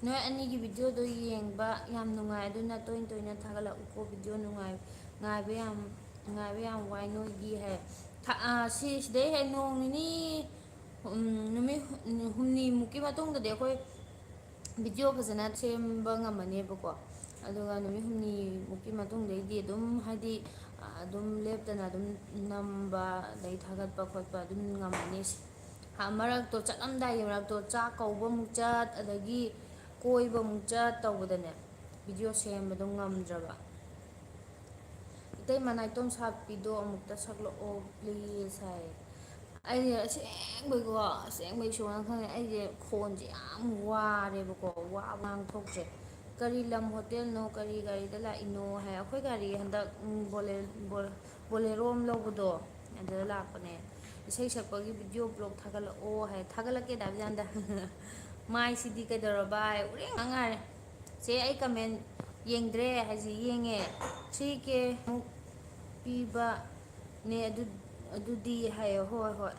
ꯅꯣꯏ ꯑꯅꯤꯒꯤ ꯚꯤꯗꯤꯑꯣꯗꯣ ꯌꯦꯡꯕ ꯌꯥꯝ ꯅꯨꯡꯉꯥꯏ ꯑꯗꯨꯅ ꯇꯣꯏꯅ ꯊꯥꯒꯠꯂꯛꯎꯀꯣ ꯚꯤꯗꯤꯑꯣ ꯉꯥꯏꯕ ꯌꯥꯝ ꯋꯥꯏ ꯅꯣꯏꯒꯤ ꯍꯥꯏ ꯁꯤꯗꯩ ꯍꯦꯛ ꯅꯣꯡ ꯅꯤꯅꯤ ꯅꯨꯃꯤꯠ ꯍꯨꯝꯅꯤꯃꯨꯛꯀꯤ ꯃꯇꯨꯡꯗꯗꯤ ꯑꯩꯈꯣꯏ ꯚꯤꯗꯤꯑꯣ ꯐꯖꯅ ꯁꯦꯝꯕ ꯉꯝꯃꯅꯦꯕꯀꯣ ꯑꯗꯨꯒ ꯅꯨꯃꯤꯠ ꯍꯨꯝꯅꯤꯃꯨꯛꯀꯤ ꯃꯇꯨꯡꯗꯩꯗꯤ ꯑꯗꯨꯝ ꯍꯥꯏꯗꯤ ꯑꯗꯨꯝ ꯂꯦꯞꯇꯅ ꯑꯗꯨꯝ ꯅꯝꯕ ꯑꯗꯩ ꯊꯥꯒꯠꯄ ꯈꯣꯠꯄ ꯑꯗꯨꯝ ꯉꯝꯃꯅꯤ ꯃꯔꯛꯇꯣ ꯆꯠꯂꯝꯗꯥꯏꯒꯤ ꯃꯔꯛꯇꯣ ꯆꯥꯛ ꯀꯧꯕꯃꯨꯛ ꯆꯠ ꯑꯗꯒꯤ ꯀꯣꯏꯕꯃꯨꯛ ꯆꯠ ꯇꯧꯕꯗꯅꯦ ꯚꯤꯗꯤꯑꯣ ꯁꯦꯝꯕꯗꯣ ꯉꯝꯗ꯭ꯔꯕ ꯏꯇꯩ ꯃꯅꯥꯏꯇꯣꯝ ꯁꯥꯠꯄꯤꯗꯣ ꯑꯃꯨꯛꯇ ꯁꯛꯂꯛꯑꯣ ꯄ꯭ꯂꯤꯁ ꯍꯥꯏ ꯑꯩꯁꯦ ꯑꯁꯦꯡꯕꯩ ꯏꯁꯣꯔꯅ ꯈꯪꯉꯦ ꯑꯩꯁꯦ ꯈꯣꯟꯁꯦ ꯌꯥꯝ ꯋꯥꯔꯦꯕꯀꯣ ꯋꯥꯕ ꯉꯥꯡꯊꯣꯛꯇ꯭ꯔꯦ ꯀꯔꯤ ꯂꯝ ꯍꯣꯇꯦꯜꯅꯣ ꯀꯔꯤ ꯒꯥꯔꯤꯗ ꯂꯥꯛꯏꯅꯣ ꯍꯥꯏ ꯑꯩꯈꯣꯏ ꯒꯥꯔꯤ ꯍꯟꯗꯛ ꯕꯣꯂꯦꯔꯣ ꯑꯃ ꯂꯧꯕꯗꯣ ꯑꯗꯨꯗ ꯂꯥꯛꯄꯅꯦ ꯏꯁꯩ ꯁꯛꯄꯒꯤ ꯚꯤꯗꯤꯑꯣ ꯕ꯭ꯂꯣꯛ ꯊꯥꯒꯠꯂꯛꯑꯣ ꯍꯥꯏ ꯊꯥꯒꯠꯂꯛꯀꯦ ꯗꯥ ꯕꯤꯖꯥꯟꯗ ꯃꯥꯏꯁꯤꯗꯤ ꯀꯩꯗꯧꯔꯕ ꯎꯔꯤꯡ ꯉꯥꯛ ꯉꯥꯏꯔꯦ ꯆꯦ ꯑꯩ ꯀꯃꯦꯟ ꯌꯦꯡꯗ꯭ꯔꯦ ꯍꯥꯏꯁꯤ ꯌꯦꯡꯉꯦ 3K ꯃꯨꯛ ꯄꯤꯕꯅꯦ ꯑꯗꯨꯗꯤ ꯍꯥꯏꯌꯣ ꯍꯣꯏ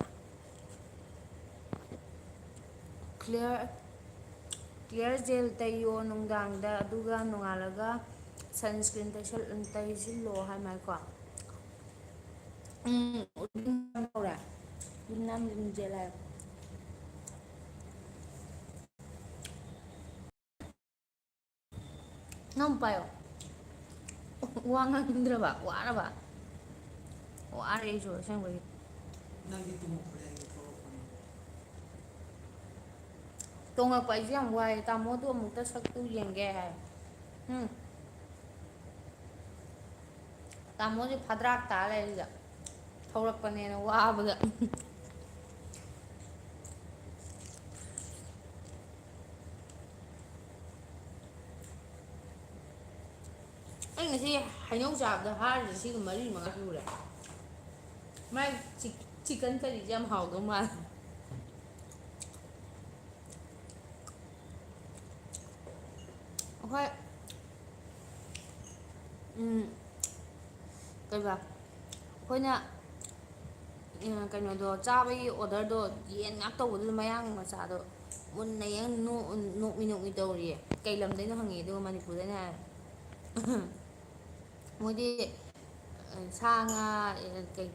ꯀ꯭ꯂꯤꯌꯔ ꯖꯦꯜ ꯇꯩꯌꯣ ꯅꯨꯡꯗꯥꯡꯗ ꯑꯗꯨꯒ ꯅꯣꯡꯉꯥꯜꯂꯒ ꯁꯟꯁꯀ꯭ꯔꯤꯟ ꯇꯩꯁꯤꯜꯂꯣ ꯍꯥꯏ ꯃꯥꯏꯀꯣ ꯇꯧꯔꯦ ꯌꯨꯝꯅꯥꯝ ꯖꯦꯜ ꯍꯥꯏ ꯅꯪ ꯄꯥꯏꯌꯣ ꯋꯥ ꯉꯥꯡꯅꯤꯡꯗ꯭ꯔꯕ ꯋꯥꯔꯕ ꯋꯥꯔꯦ ꯑꯩꯁꯨ ꯑꯁꯦꯡꯕꯒꯤ ꯇꯣꯡꯉꯛꯄ ꯑꯩꯁꯨ ꯌꯥꯝ ꯋꯥꯏꯑꯦ ꯇꯥꯃꯣꯗꯣ ꯑꯃꯨꯛꯇ ꯁꯛꯇꯨ ꯌꯦꯡꯒꯦ ꯍꯥꯏ ꯇꯥꯃꯣꯁꯦ ꯐꯗ꯭ꯔꯥꯛ ꯇꯥ ꯂꯩꯔꯤꯗ ꯊꯧꯔꯛꯄꯅꯦꯅ ꯋꯥꯕꯗ ꯑꯩ ꯉꯁꯤ ꯍꯩꯅꯧ ꯆꯥꯕꯗ ꯍꯥꯔꯤꯁꯦ ꯁꯤꯒ 4-5 ꯁꯨꯔꯦ ꯃꯥꯏ ꯆꯤꯛꯀꯟ ꯀꯔꯤꯁꯦ ꯌꯥꯝ ꯍꯥꯎꯗꯧ ꯃꯥꯜꯂꯦ ꯑꯩꯈꯣꯏ ꯀꯩꯕ ꯑꯩꯈꯣꯏꯅ ꯀꯩꯅꯣꯗꯣ ꯆꯥꯕꯒꯤ ꯑꯣꯔꯗꯔꯗꯣ ꯌꯦꯟ ꯉꯥꯛ ꯇꯧꯕꯗꯨꯗ ꯃꯌꯥꯡ ꯃꯆꯥꯗꯣ ꯃꯨꯟꯅ ꯅꯣꯛꯃꯤ ꯇꯧꯔꯤꯌꯦ ꯀꯩ ꯂꯝꯗꯩꯅꯣ ꯍꯪꯉꯤ ꯑꯗꯨꯒ ꯃꯅꯤꯄꯨꯔꯗꯩꯅ ꯍꯥꯏ ꯃꯣꯏꯗꯤ ꯁꯥ ꯉꯥ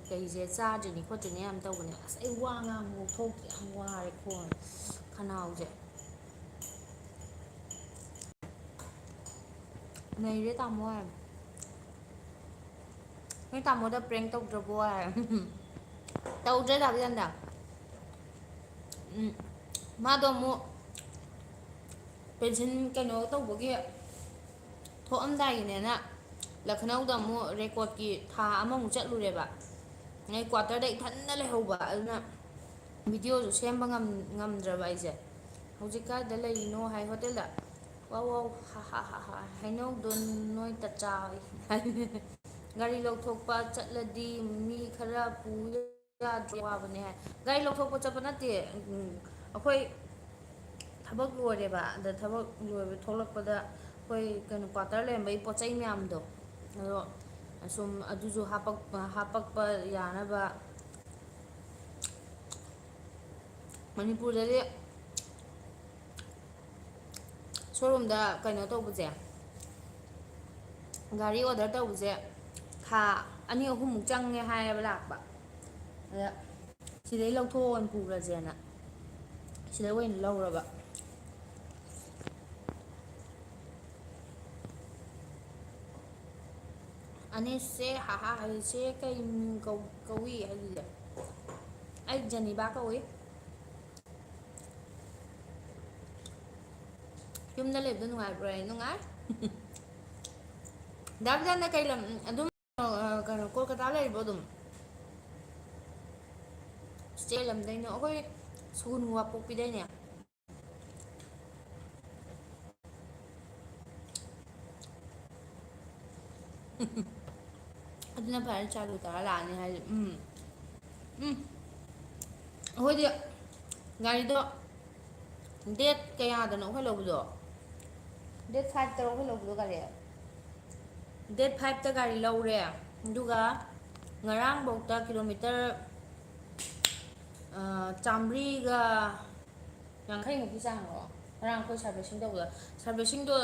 ꯀꯩꯁꯦ ꯆꯥꯗ꯭ꯔꯤꯅꯤ ꯈꯣꯠꯇ꯭ꯔꯤꯅꯤ ꯌꯥꯝ ꯇꯧꯕꯅꯦ ꯑꯁ ꯑꯩ ꯋꯥ ꯉꯥꯡꯕ ꯊꯣꯛꯇ꯭ꯔꯦ ꯌꯥꯝ ꯋꯥꯔꯦ ꯈꯅꯥꯎꯁꯦ ꯅꯩꯔꯦ ꯇꯥꯃꯣ ꯍꯥꯏ ꯅꯣꯏ ꯇꯥꯃꯣꯗ ꯄ꯭ꯔꯦꯡ ꯇꯧꯗ꯭ꯔꯕꯣ ꯍꯥꯏ ꯇꯧꯗ꯭ꯔꯦ ꯗꯥ ꯕꯤꯖꯟꯗ ꯃꯥꯗꯣ ꯑꯃꯨꯛ ꯄꯦꯟꯁꯤꯟ ꯀꯩꯅꯣ ꯇꯧꯕꯒꯤ ꯊꯣꯛꯑꯝꯗꯥꯏꯒꯤꯅꯦꯅ ꯂꯈꯅꯧꯗ ꯑꯃꯨꯛ ꯔꯦꯀꯣꯔꯠꯀꯤ ꯊꯥ ꯑꯃꯃꯨꯛ ꯆꯠꯂꯨꯔꯦꯕ ꯅ ꯀ꯭ꯋꯥꯇꯔꯗ ꯏꯊꯟꯅ ꯂꯩꯍꯧꯕ ꯑꯗꯨꯅ ꯚꯤꯗꯤꯑꯣꯁꯨ ꯁꯦꯝꯕ ꯉꯝꯗ꯭ꯔꯕ ꯑꯩꯁꯦ ꯍꯧꯖꯤꯛ ꯀꯥꯏꯗ ꯂꯩꯔꯤꯅꯣ ꯍꯥꯏ ꯍꯣꯇꯦꯜꯗ ꯋꯥ ꯍꯩꯅꯧꯗꯣ ꯅꯣꯏꯇ ꯆꯥ ꯒꯥꯔꯤ ꯂꯧꯊꯣꯛꯄ ꯆꯠꯂꯗꯤ ꯃꯤ ꯈꯔ ꯌꯥꯗ꯭ꯔꯦ ꯋꯥꯕꯅꯦ ꯍꯥꯏ ꯒꯥꯔꯤ ꯂꯧꯊꯣꯛꯄ ꯆꯠꯄ ꯅꯠꯇꯦ ꯑꯩꯈꯣꯏ ꯊꯕꯛ ꯂꯣꯏꯔꯦꯕ ꯑꯗ ꯊꯕꯛ ꯂꯣꯏꯕ ꯊꯣꯛꯂꯛꯄꯗ ꯑꯩꯈꯣꯏ ꯀꯩꯅꯣ ꯀ꯭ꯋꯥꯇꯔ ꯂꯩꯔꯝꯕꯒꯤ ꯄꯣꯠ ꯆꯩ ꯃꯌꯥꯝꯗꯣ ꯑꯗꯣ ꯁꯨꯝ ꯑꯗꯨꯁꯨ ꯍꯥꯄꯛꯄ ꯌꯥꯅꯕ ꯃꯅꯤꯄꯨꯔꯗꯗꯤ ꯁꯣꯔꯨꯝꯗ ꯀꯩꯅꯣ ꯇꯧꯕꯁꯦ ꯒꯥꯔꯤ ꯑꯣꯔꯗꯔ ꯇꯧꯕꯁꯦ ꯊꯥ 2-3ꯃꯨꯛ ꯆꯪꯉꯦ ꯍꯥꯏꯌꯦꯕ ꯂꯥꯛꯄ ꯑꯗ ꯁꯤꯗꯩ ꯂꯧꯊꯣꯛꯑ ꯑꯣꯏꯅ ꯄꯨꯈ꯭ꯔꯁꯦꯅ ꯁꯤꯗ ꯑꯣꯏꯅ ꯂꯧꯔꯕ ꯑꯅꯤꯁꯁꯦ ꯍꯥꯏꯁꯦ ꯀꯩ ꯀꯧꯏ ꯍꯥꯏꯁꯦ ꯑꯩ ꯖꯅꯤꯕꯥ ꯀꯧꯏ ꯌꯨꯝꯗ ꯂꯩꯕꯗꯣ ꯅꯨꯡꯉꯥꯏꯕ꯭ꯔꯣ ꯅꯨꯡꯉꯥꯏ ꯗꯥ ꯀꯩ ꯂꯝ ꯑꯗꯨꯝ ꯀꯩꯅꯣ ꯀꯣꯜꯀꯇꯥ ꯂꯩꯔꯤꯕꯣ ꯑꯗꯨꯝ ꯆꯦ ꯂꯝꯗꯩꯅꯣ ꯑꯩꯈꯣꯏ ꯁꯨꯒꯨꯅꯨ ꯋꯥꯡꯄꯣꯛꯄꯤꯗꯩꯅꯦ ꯑꯗꯨꯅ ꯐꯔꯦ ꯆꯥꯂꯨ ꯇꯧꯔ ꯂꯥꯛꯑꯅꯤ ꯍꯥꯏꯗꯤ ꯑꯩꯈꯣꯏꯗꯤ ꯒꯥꯔꯤꯗꯣ ꯗꯦꯠ ꯀꯌꯥꯗꯅꯣ ꯑꯩꯈꯣꯏ ꯂꯧꯕꯗꯣ ꯗꯦꯠ 5ꯇꯔꯣ ꯑꯩꯈꯣꯏ ꯂꯧꯕꯗꯣ ꯒꯥꯔꯤ ꯗꯦꯠ 5ꯇ ꯒꯥꯔꯤ ꯂꯧꯔꯦ ꯑꯗꯨꯒ ꯉꯔꯥꯡꯐꯧꯗ ꯀꯤꯂꯣꯃꯤꯇꯔ 150-ꯃꯨꯛꯀꯤ ꯆꯥꯡꯔꯣ ꯉꯔꯥꯡ ꯑꯩꯈꯣꯏ ꯁꯥꯔꯚꯤꯁꯤꯡ ꯇꯧꯕꯗ ꯁꯥꯔꯚꯤꯁꯤꯡꯗꯣ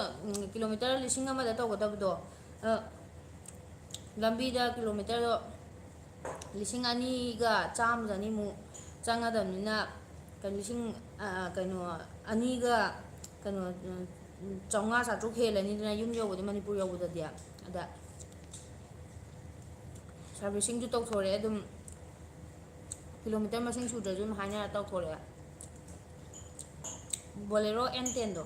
ꯀꯤꯂꯣꯃꯤꯇꯔ 1,000 ꯇꯧꯒꯗꯕꯗꯣ ꯂꯝꯕꯤꯗ ꯀꯤꯂꯣꯃꯤꯇꯔꯗꯣ 2,100-ꯆꯥꯝꯃ-ꯆꯅꯤꯃꯨꯛ ꯆꯪꯒꯗꯕꯅꯤꯅ ꯀꯩꯅꯣ 2ꯒ ꯀꯩꯅꯣ 500-600 ꯍꯦꯜꯂꯅꯤꯗꯅ ꯌꯨꯝ ꯌꯧꯕꯗꯤ ꯃꯅꯤꯄꯨꯔ ꯌꯧꯕꯗꯗꯤ ꯑꯗ ꯁꯥꯔꯚꯤꯁꯤꯡꯁꯨ ꯇꯧꯊꯣꯔꯛꯑꯦ ꯑꯗꯨꯝ ꯀꯤꯂꯣꯃꯤꯇꯔ ꯃꯁꯤꯡ ꯁꯨꯗ꯭ꯔꯁꯨ ꯑꯗꯨꯝ ꯍꯥꯏꯅꯔ ꯇꯧꯊꯣꯔꯛꯑꯦ ꯕꯣꯂꯦꯔꯣ N10ꯗꯣ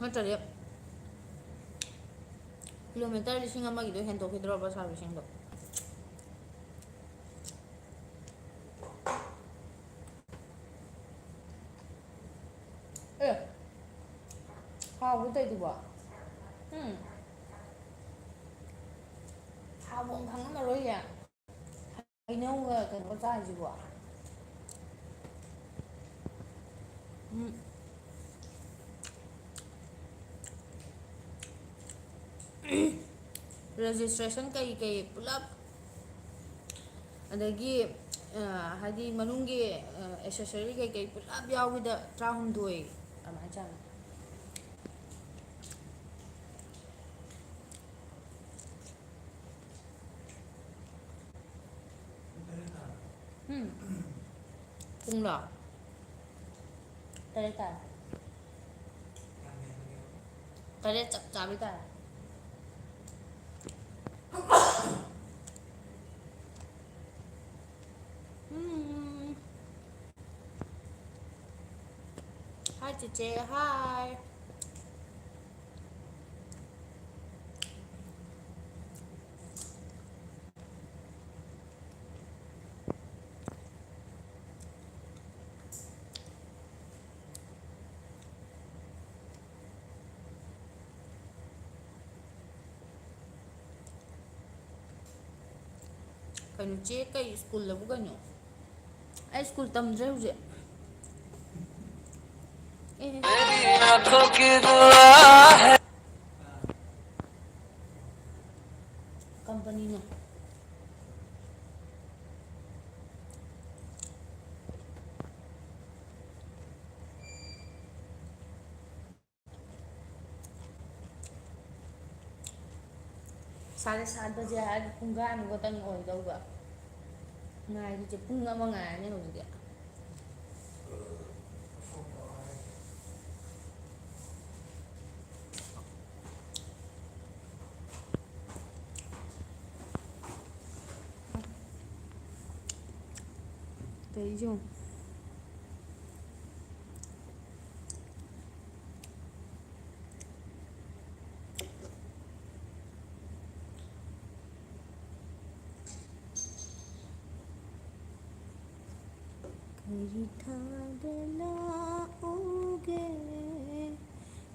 ꯅꯠꯇ꯭ꯔꯗꯤ ꯀꯤꯂꯣꯃꯤꯇꯔ 1,000ꯒꯤꯗꯣ ꯍꯦꯟꯗꯣꯛꯈꯤꯗ꯭ꯔꯣꯕ ꯁꯥꯔꯚꯤꯁꯤꯡꯗꯣ ꯍꯥꯎꯕ꯭ꯔꯣ ꯇꯧꯏꯗꯨꯕꯣ ꯍꯥꯎꯐꯝ ꯈꯪꯉꯝꯃꯔꯣꯏꯌꯦ ꯍꯩꯅꯧꯒ ꯀꯩꯅꯣꯒ ꯆꯥꯏꯁꯤꯕꯣ ꯔꯦꯖꯤꯁꯇ꯭ꯔꯦꯁꯟ ꯀꯩ ꯄꯨꯂꯞ ꯑꯗꯒꯤ ꯍꯥꯏꯗꯤ ꯃꯅꯨꯡꯒꯤ ꯑꯦꯛꯁꯦꯁꯔꯤ ꯀꯩꯀꯩ ꯄꯨꯂꯞ ꯌꯥꯎꯕꯗ 12 ꯑꯗꯨꯃꯥꯏꯅ ꯆꯪꯉꯦ ꯄꯨꯡꯂꯣ 8 ꯇꯥꯔꯦ 8 ꯆꯞ ꯆꯥꯕꯤ ꯇꯥꯔꯦ ꯍꯥꯏ ꯆꯤꯆꯦ ꯍꯥꯏ ꯀꯩꯅꯣ ꯆꯦ ꯀꯩ ꯁ꯭ꯀꯨꯜꯗꯕꯨ ꯀꯩꯅꯣ ꯑꯩ ꯁ꯭ꯀꯨꯜ ꯇꯝꯗ꯭ꯔꯦ ꯍꯧꯖꯤꯛ ꯀꯝꯄꯅꯤꯅ ꯁꯥꯔꯦ 7 ꯕꯖꯦ ꯍꯥꯏꯔꯗꯤ ꯄꯨꯡꯈꯥꯏꯃꯨꯛ ꯈꯛꯇꯪ ꯑꯣꯏꯗꯧꯕ ꯉꯥꯏꯔꯤꯁꯦ ꯄꯨꯡ ꯑꯃ ꯉꯥꯏꯔꯅꯤ ꯍꯧꯖꯤꯛꯇꯤ ꯇꯧꯔꯤꯁꯦ ꯌꯦꯡꯉꯨ ꯀꯔꯤ ꯊꯥꯗ ꯂꯥꯛꯎꯒꯦ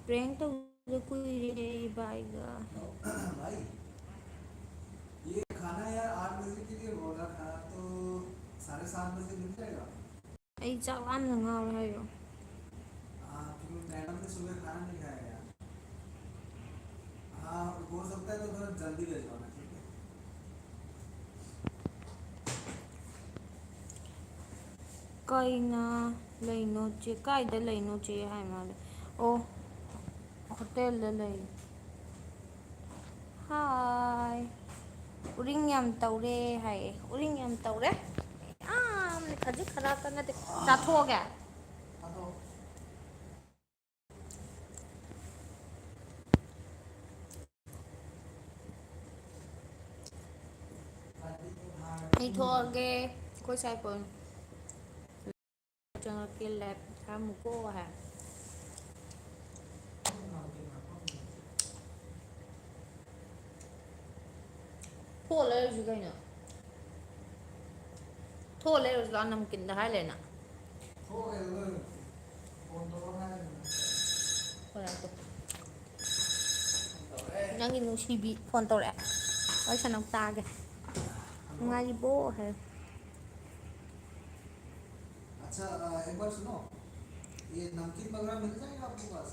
प्रैंक तौब कुइरे भाईगा। भाई ये खाना यार 8 बजे के लिए बोल रहा था तो 7:30 बजे मिल जाएगा। आई चाक लामना ngawre hayo। हाँ क्योंकि मैडम ने सुबह खाना नहीं खाया यार। हाँ हो सकता है तो थोड़ा जल्दी भिजवाना ठीक है। Kaina leino che kaida leino che hai male o hotel la lei hi uring yam taure hai uring yam taure ne khaji khara ka na de cha tho ga हाँ तो ni tho ge ko sai pon chang ke lab tham ko ha tho le ju ga na tho le ju la nam kin da hai le na हो गया उधर phone तो करना है ko la to nang ni si bi phone to re oi sa nam ta ge ngai bo ha अच्छा एक बार सुनो ये नमकीन वगैरह मिल जाएगा आपके पास।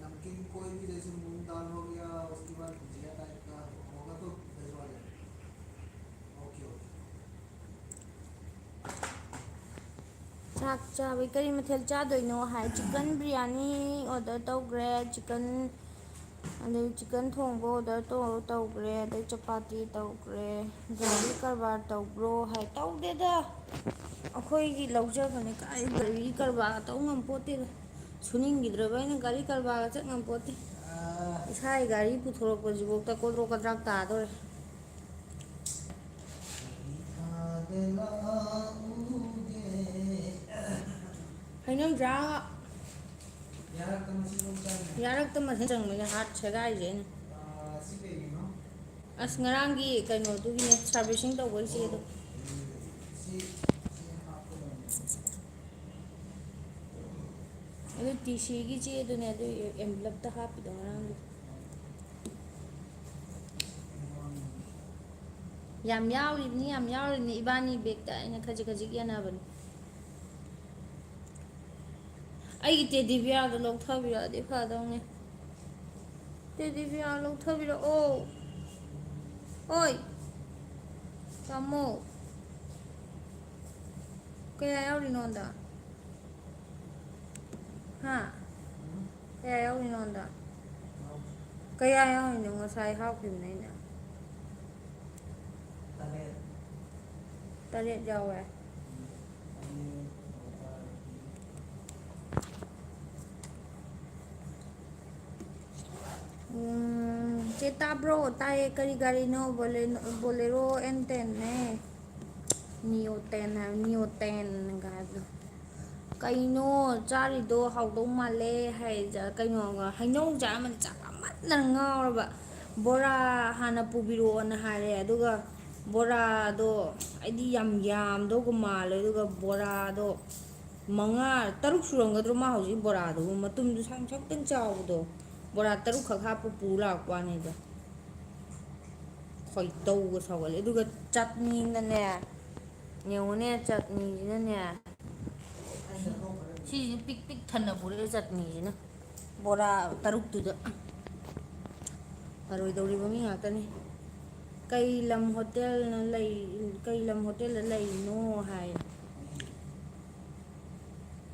नमकीन कोई भी जैसे मूंग दाल हो गया उसके बाद भुजिया टाइप का होगा तो भिजवा देना। ओके ओके ꯆꯥꯛ ꯆꯥꯕꯩ ꯀꯔꯤ ꯃꯊꯦꯜ ꯆꯥꯗꯣꯏꯅꯣ ꯍꯥꯏ ꯆꯤꯛꯀꯟ ꯕꯤꯔꯌꯥꯅꯤ ꯑꯣꯔꯗꯔ ꯇꯧꯈ꯭ꯔꯦ ꯆꯤꯛꯀꯟ ꯑꯗꯩ ꯆꯤꯛꯀꯟ ꯊꯣꯡꯕ ꯑꯣꯔꯗꯔ ꯇꯧꯈ꯭ꯔꯦ ꯑꯗꯩ ꯆꯄꯥꯇꯤ ꯇꯧꯈ꯭ꯔꯦ ꯒꯥꯔꯤ ꯀꯔꯕꯥꯔ ꯇꯧꯕ꯭ꯔꯣ ꯍꯥꯏ ꯇꯧꯗꯦꯗ ꯑꯩꯈꯣꯏꯒꯤ ꯂꯧꯖꯕꯅꯦ ꯀꯥꯏ ꯒꯥꯔꯤ ꯀꯔꯕꯥꯔ ꯇꯧ ꯉꯝꯄꯣꯠꯇꯦꯗ ꯁꯨꯅꯤꯡꯈꯤꯗ꯭ꯔꯕ ꯑꯩꯅ ꯒꯥꯔꯤ ꯀꯔꯕꯥꯔꯒ ꯆꯠ ꯉꯝꯄꯣꯠꯇꯦ ꯏꯁꯥꯒꯤ ꯒꯥꯔꯤ ꯄꯨꯊꯣꯔꯛꯄꯁꯤꯐꯥꯎꯗ ꯀꯣꯗ꯭ꯔꯣꯛ ꯀꯗ꯭ꯔꯥꯛ ꯇꯥꯗꯧꯔꯦ ꯍꯩꯅꯧꯗ꯭ꯔꯥ ꯌꯥꯔꯛꯇ ꯃꯊꯟ ꯆꯪꯕꯅꯦ ꯍꯥꯔꯠ ꯁꯦꯒꯥꯏꯔꯤꯁꯦ ꯑꯩꯅ ꯁꯤ ꯀꯩꯒꯤꯅꯣ ꯑꯁ ꯉꯔꯥꯡꯒꯤ ꯀꯩꯅꯣꯗꯨꯒꯤꯅꯦ ꯁꯥꯔꯚꯤꯁꯤꯡ ꯇꯧꯕꯩ ꯆꯦꯗꯣ ꯁꯤ ꯍꯥꯞꯀꯗꯕꯅꯦ ꯑꯗꯨ ꯇꯤ ꯁꯤꯒꯤ ꯆꯦꯗꯨꯅꯦ ꯑꯗꯨ ꯑꯦꯝꯕꯂꯞꯇ ꯍꯥꯞꯄꯤꯗꯣ ꯉꯔꯥꯡꯒꯤ ꯌꯥꯝ ꯌꯥꯎꯔꯤꯕꯅꯤ ꯏꯕꯥꯅꯤ ꯕꯦꯛꯇ ꯑꯩꯅ ꯈꯖꯤꯛ ꯈꯖꯤꯛ ꯌꯥꯟꯅꯕꯅꯤ ꯑꯩꯒꯤ ꯇꯦꯗꯤꯕꯤꯌꯥꯔꯗꯣ ꯂꯧꯊꯕꯤꯔꯛꯑꯗꯤ ꯐꯗꯧꯅꯦ ꯇꯦꯗꯤꯕꯤꯌꯥꯔ ꯂꯧꯊꯕꯤꯔꯛꯑꯣ ꯑꯣꯏ ꯇꯥꯃꯣ ꯀꯌꯥ ꯌꯥꯎꯔꯤꯅꯣ ꯑꯟꯗ ꯍꯥ ꯀꯌꯥ ꯌꯥꯎꯔꯤꯅꯣ ꯑꯟꯗ ꯀꯌꯥ ꯌꯥꯎꯔꯤꯅꯣ ꯉꯁꯥꯏ ꯍꯥꯞꯈꯤꯕꯅꯦ ꯑꯩꯅ 8 ꯌꯥꯎꯋꯦ ꯆꯦ ꯇꯥꯕ꯭ꯔꯣ ꯇꯥꯏꯌꯦ ꯀꯔꯤ ꯒꯥꯔꯤꯅꯣ ꯕꯣꯂꯦꯔꯣ N10ꯅꯦ ꯅꯤꯌꯣ 10 ꯍꯥꯏꯕ ꯅꯤꯌꯣ 10 ꯍꯥꯏꯕꯗꯣ ꯀꯩꯅꯣ ꯆꯥꯔꯤꯗꯣ ꯍꯥꯎꯗꯧ ꯃꯥꯜꯂꯦ ꯍꯥꯏ ꯀꯩꯅꯣ ꯍꯩꯅꯧ ꯆꯥꯃꯟ ꯆꯥꯛ ꯂꯥꯝꯃꯟꯗꯅ ꯉꯥꯎꯔꯕ ꯕꯣꯔꯥ ꯍꯥꯟꯅ ꯄꯨꯕꯤꯔꯛꯑꯣꯅ ꯍꯥꯏꯔꯦ ꯑꯗꯨꯒ ꯕꯣꯔꯥꯗꯣ ꯑꯩꯗꯤ ꯌꯥꯝꯗꯧꯒ ꯃꯥꯜꯂꯦ ꯑꯗꯨꯒ ꯕꯣꯔꯥꯗꯣ 5 6 ꯁꯨꯔꯝꯒꯗ꯭ꯔꯣ ꯃꯥ ꯍꯧꯖꯤꯛ ꯕꯣꯔꯥꯗꯨꯕꯨ ꯃꯇꯨꯝꯗꯨ ꯁꯛꯇꯪ ꯆꯥꯎꯕꯗꯣ ꯕꯣꯔꯥ 3ꯈꯛ ꯍꯥꯞꯄ ꯄꯨ ꯂꯥꯛꯄ ꯋꯥꯅꯤꯗ ꯈꯣꯏꯗꯧꯒ ꯁꯥꯎꯒꯠꯂꯦ ꯑꯗꯨꯒ ꯆꯠꯅꯤꯅꯅꯦ ꯌꯦꯡꯉꯨꯅꯦ ꯆꯠꯅꯤꯁꯤꯅꯅꯦ ꯁꯤꯁꯤ ꯄꯤꯛ ꯄꯤꯛ ꯊꯟꯅ ꯄꯨꯔꯛꯑꯦ ꯆꯠꯅꯤꯁꯤꯅ ꯕꯣꯔꯥ 3ꯇꯨꯗ ꯐꯔꯣꯏꯗꯧꯔꯤꯕ ꯃꯤ ꯉꯥꯛꯇꯅꯤ ꯀꯩ ꯂꯝ ꯍꯣꯇꯦꯜꯗ ꯂꯩꯔꯤꯅꯣ ꯍꯥꯏ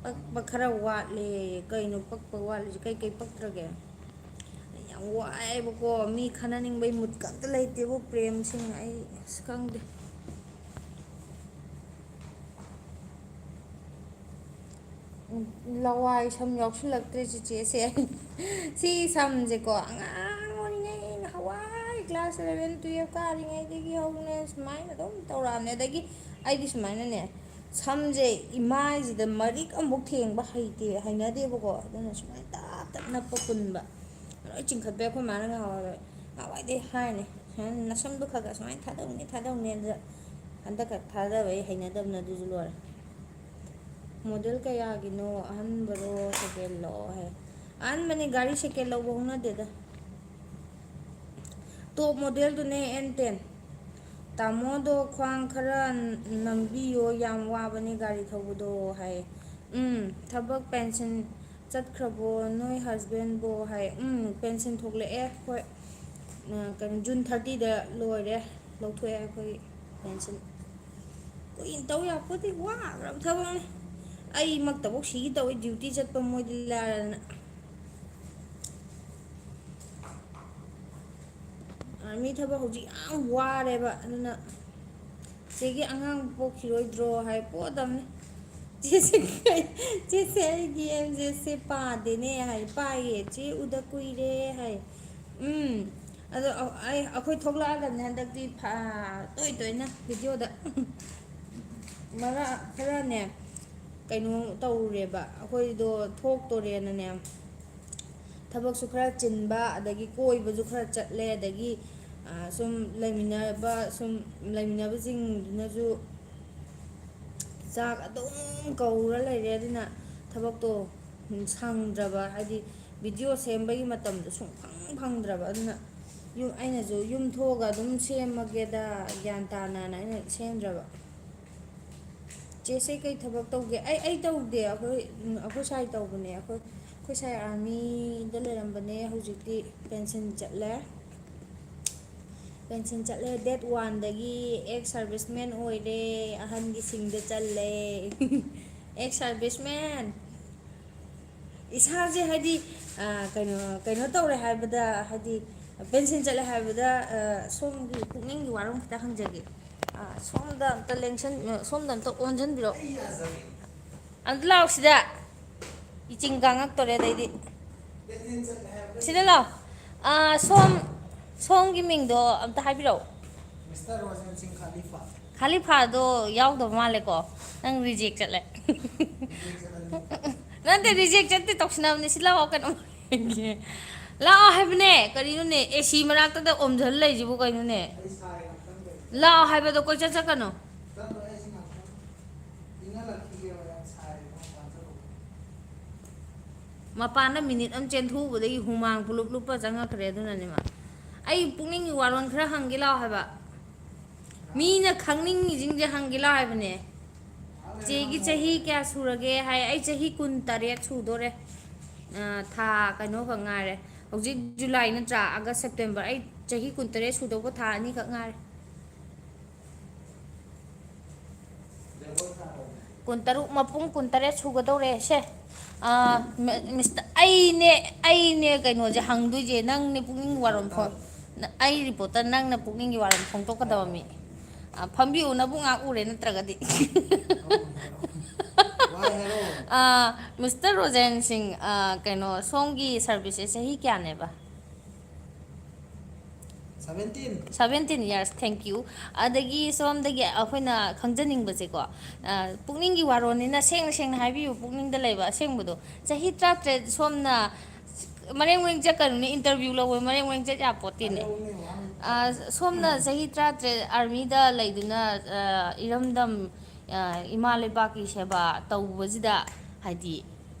ꯄꯛꯄ ꯈꯔ ꯋꯥꯠꯂꯦ ꯀꯩꯅꯣ ꯄꯛꯄ ꯋꯥꯠꯂꯤꯁꯦ ꯀꯩꯀꯩ ꯄꯛꯇ꯭ꯔꯒꯦ ꯌꯥꯝ ꯋꯥꯏꯑꯦꯕꯀꯣ ꯃꯤ ꯈꯟꯅꯅꯤꯡꯕꯩ ꯃꯨꯠꯀ ꯑꯝꯇ ꯂꯩꯇꯦꯕ ꯄ꯭ꯔꯦꯝꯁꯤꯡ ꯑꯩ ꯑꯁ ꯈꯪꯗꯦ ꯂꯋꯥꯏ ꯁꯝ ꯌꯥꯎꯁꯤꯜꯂꯛꯇ꯭ꯔꯦ ꯆꯤꯆꯦꯁꯦ ꯁꯤ ꯁꯝꯁꯦꯀꯣ ꯑꯉꯥꯡ ꯑꯣꯏꯔꯤꯉꯩ ꯍꯋꯥꯏ ꯀ꯭ꯂꯥꯁ 11 12 ꯀꯥꯔꯤꯉꯩꯗꯒꯤ ꯍꯧꯅꯦ ꯁꯨꯃꯥꯏꯅ ꯑꯗꯨꯝ ꯇꯧꯔꯛꯑꯕꯅꯦ ꯑꯗꯒꯤ ꯑꯩꯗꯤ ꯁꯨꯃꯥꯏꯅꯅꯦ ꯁꯝꯁꯦ ꯏꯃꯥꯏꯁꯤꯗ ꯃꯔꯤꯛ ꯑꯃꯐꯥꯎ ꯊꯦꯡꯕ ꯍꯩꯅꯗꯦꯕꯀꯣ ꯑꯗꯨꯅ ꯁꯨꯃꯥꯏꯅ ꯇꯞ ꯇꯞ ꯅꯞꯄ ꯄꯨꯟꯕ ꯂꯣꯏ ꯆꯤꯡꯈꯠꯄ ꯑꯩꯈꯣꯏ ꯃꯥꯅ ꯉꯍꯥꯟꯋꯥꯏꯗꯩ ꯍꯥꯏꯅꯤ ꯁꯨꯃꯥꯏꯅ ꯅꯁꯝꯗꯣ ꯈꯔ ꯁꯨꯃꯥꯏꯅ ꯊꯥꯗꯧꯅꯦ ꯑꯗꯨꯗ ꯍꯟꯗꯛꯀ ꯊꯥꯗꯕ ꯑꯩ ꯍꯩꯅꯗꯕꯅ ꯑꯗꯨꯁꯨ ꯂꯣꯏꯔꯦ ꯃꯣꯗꯦꯜ ꯀꯌꯥꯒꯤꯅꯣ ꯑꯍꯟꯕꯔꯣ ꯁꯦꯀꯦꯟꯂꯣ ꯍꯥꯏ ꯑꯍꯟꯕꯅꯤ ꯒꯥꯔꯤ ꯁꯦꯀꯦꯟ ꯂꯧꯕ ꯍꯧꯅꯗꯦꯗ ꯇꯣꯞ ꯃꯣꯗꯦꯜꯗꯨꯅꯦ N10 ꯇꯥꯃꯣꯗꯣ ꯈ꯭ꯋꯥꯡ ꯈꯔ ꯅꯝꯕꯤꯌꯣ ꯌꯥꯝ ꯋꯥꯕꯅꯤ ꯒꯥꯔꯤ ꯊꯧꯕꯗꯣ ꯍꯥꯏ ꯊꯕꯛ ꯄꯦꯟꯁꯤꯟ ꯆꯠꯈ꯭ꯔꯕꯣ ꯅꯣꯏ ꯍꯁꯕꯦꯟꯕꯣ ꯍꯥꯏ ꯄꯦꯟꯁꯤꯟ ꯊꯣꯛꯂꯛꯑꯦ ꯍꯣꯏ ꯀꯩꯅꯣ ꯖꯨꯟ 30ꯗ ꯂꯣꯏꯔꯦ ꯂꯧꯊꯣꯛꯑꯦ ꯑꯩꯈꯣꯏ ꯄꯦꯟꯁꯤꯟ ꯀꯨꯏꯅ ꯇꯧ ꯌꯥꯄꯣꯠꯇꯦ ꯋꯥꯈ꯭ꯔꯕ ꯊꯕꯛꯅꯤ ꯑꯩꯃꯛꯇꯐꯧ ꯁꯤꯒꯤ ꯇꯧꯋꯤ ꯗ꯭ꯌꯨꯇꯤ ꯆꯠꯄ ꯃꯣꯏꯗꯤ ꯂꯥꯏꯔꯗꯅ ꯑꯥꯔꯃꯤ ꯊꯕꯛ ꯍꯧꯖꯤꯛ ꯌꯥꯝ ꯋꯥꯔꯦꯕ ꯑꯗꯨꯅ ꯆꯦꯒꯤ ꯑꯉꯥꯡ ꯄꯣꯛꯈꯤꯔꯣꯏꯗ꯭ꯔꯣ ꯍꯥꯏ ꯄꯣꯛꯑꯗꯕꯅꯤ ꯆꯦꯁꯦ ꯑꯩꯒꯤ ꯑꯦꯝꯖꯦꯁꯦ ꯄꯥꯗꯦꯅꯦ ꯍꯥꯏ ꯄꯥꯏꯌꯦ ꯆꯦ ꯎꯗ ꯀꯨꯏꯔꯦ ꯍꯥꯏ ꯑꯗꯣ ꯑꯩꯈꯣই ꯊꯣꯛꯂꯛꯑꯒꯅꯦ ꯍꯟꯗꯛꯇꯤ ꯇꯣꯏ ꯇꯣꯏꯅ ꯚꯤꯗꯤꯑꯣꯗ ꯃꯔꯛ ꯈꯔꯅꯦ ꯀꯩꯅꯣ ꯇꯧꯔꯨꯔꯦꯕ ꯑꯩꯈꯣꯏꯗꯣ ꯊꯣꯛꯇꯣꯔꯦꯅꯅꯦ ꯊꯕꯛꯁꯨ ꯈꯔ ꯆꯤꯟꯕ ꯑꯗꯒꯤ ꯀꯣꯏꯕꯁꯨ ꯈꯔ ꯆꯠꯂꯦ ꯑꯗꯒꯤ ꯁꯨꯝ ꯂꯩꯃꯤꯟꯅꯕꯁꯤꯡꯗꯨꯅꯁꯨ ꯆꯥꯛ ꯑꯗꯨꯝ ꯀꯧꯔ ꯂꯩꯔꯦ ꯑꯗꯨꯅ ꯊꯕꯛꯇꯣ ꯁꯪꯗ꯭ꯔꯕ ꯍꯥꯏꯗꯤ ꯚꯤꯗꯤꯑꯣ ꯁꯦꯝꯕꯒꯤ ꯃꯇꯝꯗꯣ ꯁꯨꯡꯐꯪ ꯐꯪꯗ꯭ꯔꯕ ꯑꯗꯨꯅ ꯑꯩꯅꯁꯨ ꯌꯨꯝ ꯊꯣꯛꯑꯒ ꯑꯗꯨꯝ ꯁꯦꯝꯃꯒꯦꯗ ꯒ꯭ꯌꯥꯟ ꯇꯥꯅꯅ ꯑꯩꯅ ꯁꯦꯝꯗ꯭ꯔꯕ ꯆꯦꯁꯦ ꯀꯩ ꯊꯕꯛ ꯇꯧꯒꯦ ꯑꯩ ꯇꯧꯗꯦ ꯑꯩꯈꯣꯏ ꯁꯥꯏ ꯇꯧꯕꯅꯦ ꯑꯩꯈꯣꯏ ꯁꯥꯏ ꯑꯥꯔꯃꯤꯗ ꯂꯩꯔꯝꯕꯅꯦ ꯍꯧꯖꯤꯛꯇꯤ ꯄꯦꯟꯁꯤꯟ ꯆꯠꯂꯦ ꯗꯦꯠ 1ꯗꯒꯤ ꯑꯦꯛꯁ ꯁꯥꯔꯚꯤꯁꯃꯦꯟ ꯑꯣꯏꯔꯦ ꯑꯍꯟꯒꯤ ꯁꯤꯡꯗ ꯆꯜꯂꯦ ꯑꯦꯛꯁ ꯁꯥꯔꯚꯤꯁꯃꯦꯟ ꯏꯁꯥꯁꯦ ꯍꯥꯏꯗꯤ ꯀꯩꯅꯣ ꯇꯧꯔꯦ ꯍꯥꯏꯕꯗ ꯍꯥꯏꯗꯤ ꯄꯦꯟꯁꯤꯟ ꯆꯠꯂꯦ ꯍꯥꯏꯕꯗ ꯁꯣꯝꯒꯤ ꯄꯨꯛꯅꯤꯡꯒꯤ ꯋꯥꯔꯣꯜ ꯈꯤꯇ ꯍꯪꯖꯒꯦ ꯁꯣꯝꯗ ꯑꯝꯇ ꯁꯣꯝꯗ ꯑꯝꯇ ꯑꯣꯟꯁꯤꯟꯕꯤꯔꯛꯑꯣ ꯑꯝꯇ ꯂꯥꯛꯑꯣ ꯁꯤꯗ ꯏꯆꯤꯡ ꯀꯥꯡꯉꯛꯇꯣꯔꯦ ꯑꯗꯩꯗꯤ ꯁꯤꯗ ꯂꯥꯛꯑꯣ ꯁꯣꯝꯒꯤ ꯃꯤꯡꯗꯣ ꯑꯝꯇ ꯍꯥꯏꯕꯤꯔꯛꯑꯣ मिस्टर रोशन सिंह खलीफा ꯈꯥꯂꯤꯐꯥꯗꯣ ꯌꯥꯎꯗꯕ ꯃꯥꯜꯂꯦꯀꯣ ꯅꯪ ꯔꯤꯖꯦꯛ ꯆꯠꯂꯦ ꯅꯠꯇꯦ ꯔꯤꯖꯦꯛ ꯆꯠꯇꯦ ꯇꯧꯁꯤꯟꯅꯕꯅꯦ ꯁꯤ ꯂꯥꯛꯑꯣ ꯀꯩꯅꯣ ꯂꯥꯛꯑꯣ ꯍꯥꯏꯕꯅꯦ ꯀꯔꯤꯅꯣꯅꯦ ꯑꯦꯁꯤ ꯃꯅꯥꯛꯇꯗ ꯑꯣꯝꯖꯜ ꯂꯩꯁꯤꯕꯨ ꯀꯩꯅꯣꯅꯦ ꯂꯥꯛꯑꯣ ꯍꯥꯏꯕꯗꯣ ꯀꯣꯏꯆꯠ ꯆꯠꯀꯅꯣ ꯃꯄꯥꯟꯗ ꯃꯤꯅꯤꯠ ꯑꯃ ꯆꯦꯟꯊꯣꯛꯎꯕꯗꯒꯤ ꯍꯨꯃꯥꯡ ꯄꯨꯂꯞ ꯂꯨꯞꯄ ꯆꯪꯉꯛꯈ꯭ꯔꯦ ꯑꯗꯨꯅꯅꯦ ꯃꯥ ꯑꯩ ꯄꯨꯛꯅꯤꯡꯒꯤ ꯋꯥꯔꯣꯜ ꯈꯔ ꯍꯪꯒꯦ ꯂꯥꯛꯑꯣ ꯍꯥꯏꯕ ꯃꯤꯅ ꯈꯪꯅꯤꯡꯉꯤꯁꯤꯡꯁꯦ ꯍꯪꯒꯦ ꯂꯥꯛꯑꯣ ꯍꯥꯏꯕꯅꯦ ꯆꯦꯒꯤ ꯆꯍꯤ ꯀꯌꯥ ꯁꯨꯔꯒꯦ ꯍꯥꯏ ꯑꯩ ꯆꯍꯤ 23 ꯁꯨꯗꯣꯔꯦ ꯊꯥ ꯀꯩꯅꯣꯈꯛ ꯉꯥꯏꯔꯦ ꯍꯧꯖꯤꯛ ꯖꯨꯂꯥꯏ ꯅꯠꯇ꯭ꯔꯥ ꯑꯥꯒꯁ ꯁꯦꯞꯇꯦꯝꯕꯔ ꯑꯩ ꯆꯍꯤ 23 ꯁꯨꯗꯧꯕ ꯊꯥ 2 ꯈꯛ ꯉꯥꯏꯔꯦ 23 ꯃꯄꯨꯡ 23 ꯁꯨꯒꯗꯧꯔꯦ ꯁꯦ ꯑꯩꯅꯦ ꯀꯩꯅꯣꯁꯦ ꯍꯪꯗꯣꯏꯁꯦ ꯅꯪꯅꯦ ꯄꯨꯛꯅꯤꯡꯒꯤ ꯋꯥꯔꯣꯜ ꯑꯩ ꯔꯤꯄꯣꯔꯠꯇ ꯅꯪꯅ ꯄꯨꯛꯅꯤꯡꯒꯤ ꯋꯥꯔꯣꯜ ꯐꯣꯡꯗꯣꯛꯀꯗꯕ ꯃꯤ ꯐꯝꯕꯤꯌꯨ ꯅꯕꯨ ꯉꯥꯛ ꯎꯔꯦ ꯅꯠꯇ꯭ꯔꯒꯗꯤ ꯃꯤꯁꯇꯔ ꯔꯣꯖꯦꯟ ꯁꯤꯡ ꯀꯩꯅꯣ ꯁꯣꯝꯒꯤ ꯁꯥꯔꯚꯤꯁꯁꯦ ꯆꯍꯤ ꯀꯌꯥꯅꯦꯕ 17 years ꯊꯦꯡꯛ ꯌꯨ ꯑꯗꯒꯤ ꯁꯣꯝꯗꯒꯤ ꯑꯩꯈꯣꯏꯅ ꯈꯪꯖꯅꯤꯡꯕꯁꯦꯀꯣ ꯄꯨꯛꯅꯤꯡꯒꯤ ꯋꯥꯔꯣꯜꯅꯤꯅ ꯁꯦꯡꯅ ꯍꯥꯏꯕꯤꯌꯨ ꯄꯨꯛꯅꯤꯡꯗ ꯂꯩꯕ ꯑꯁꯦꯡꯕꯗꯣ ꯆꯍꯤ 13 ꯁꯣꯝꯅ ꯃꯔꯦꯡ ꯆꯠꯀꯅꯨꯅꯦ ꯏꯟꯇꯔꯚꯤꯌꯨ ꯂꯧꯕ ꯃꯔꯦꯡ ꯆꯠ ꯌꯥꯄꯣꯠꯇꯦꯅꯦ ꯁꯣꯝꯅ ꯆꯍꯤ 13 ꯑꯥꯔꯃꯤꯗ ꯂꯩꯗꯨꯅ ꯏꯔꯝꯗꯝ ꯏꯃꯥ ꯂꯩꯕꯥꯛꯀꯤ ꯁꯦꯕꯥ ꯇꯧꯕꯁꯤꯗ ꯍꯥꯏꯗꯤ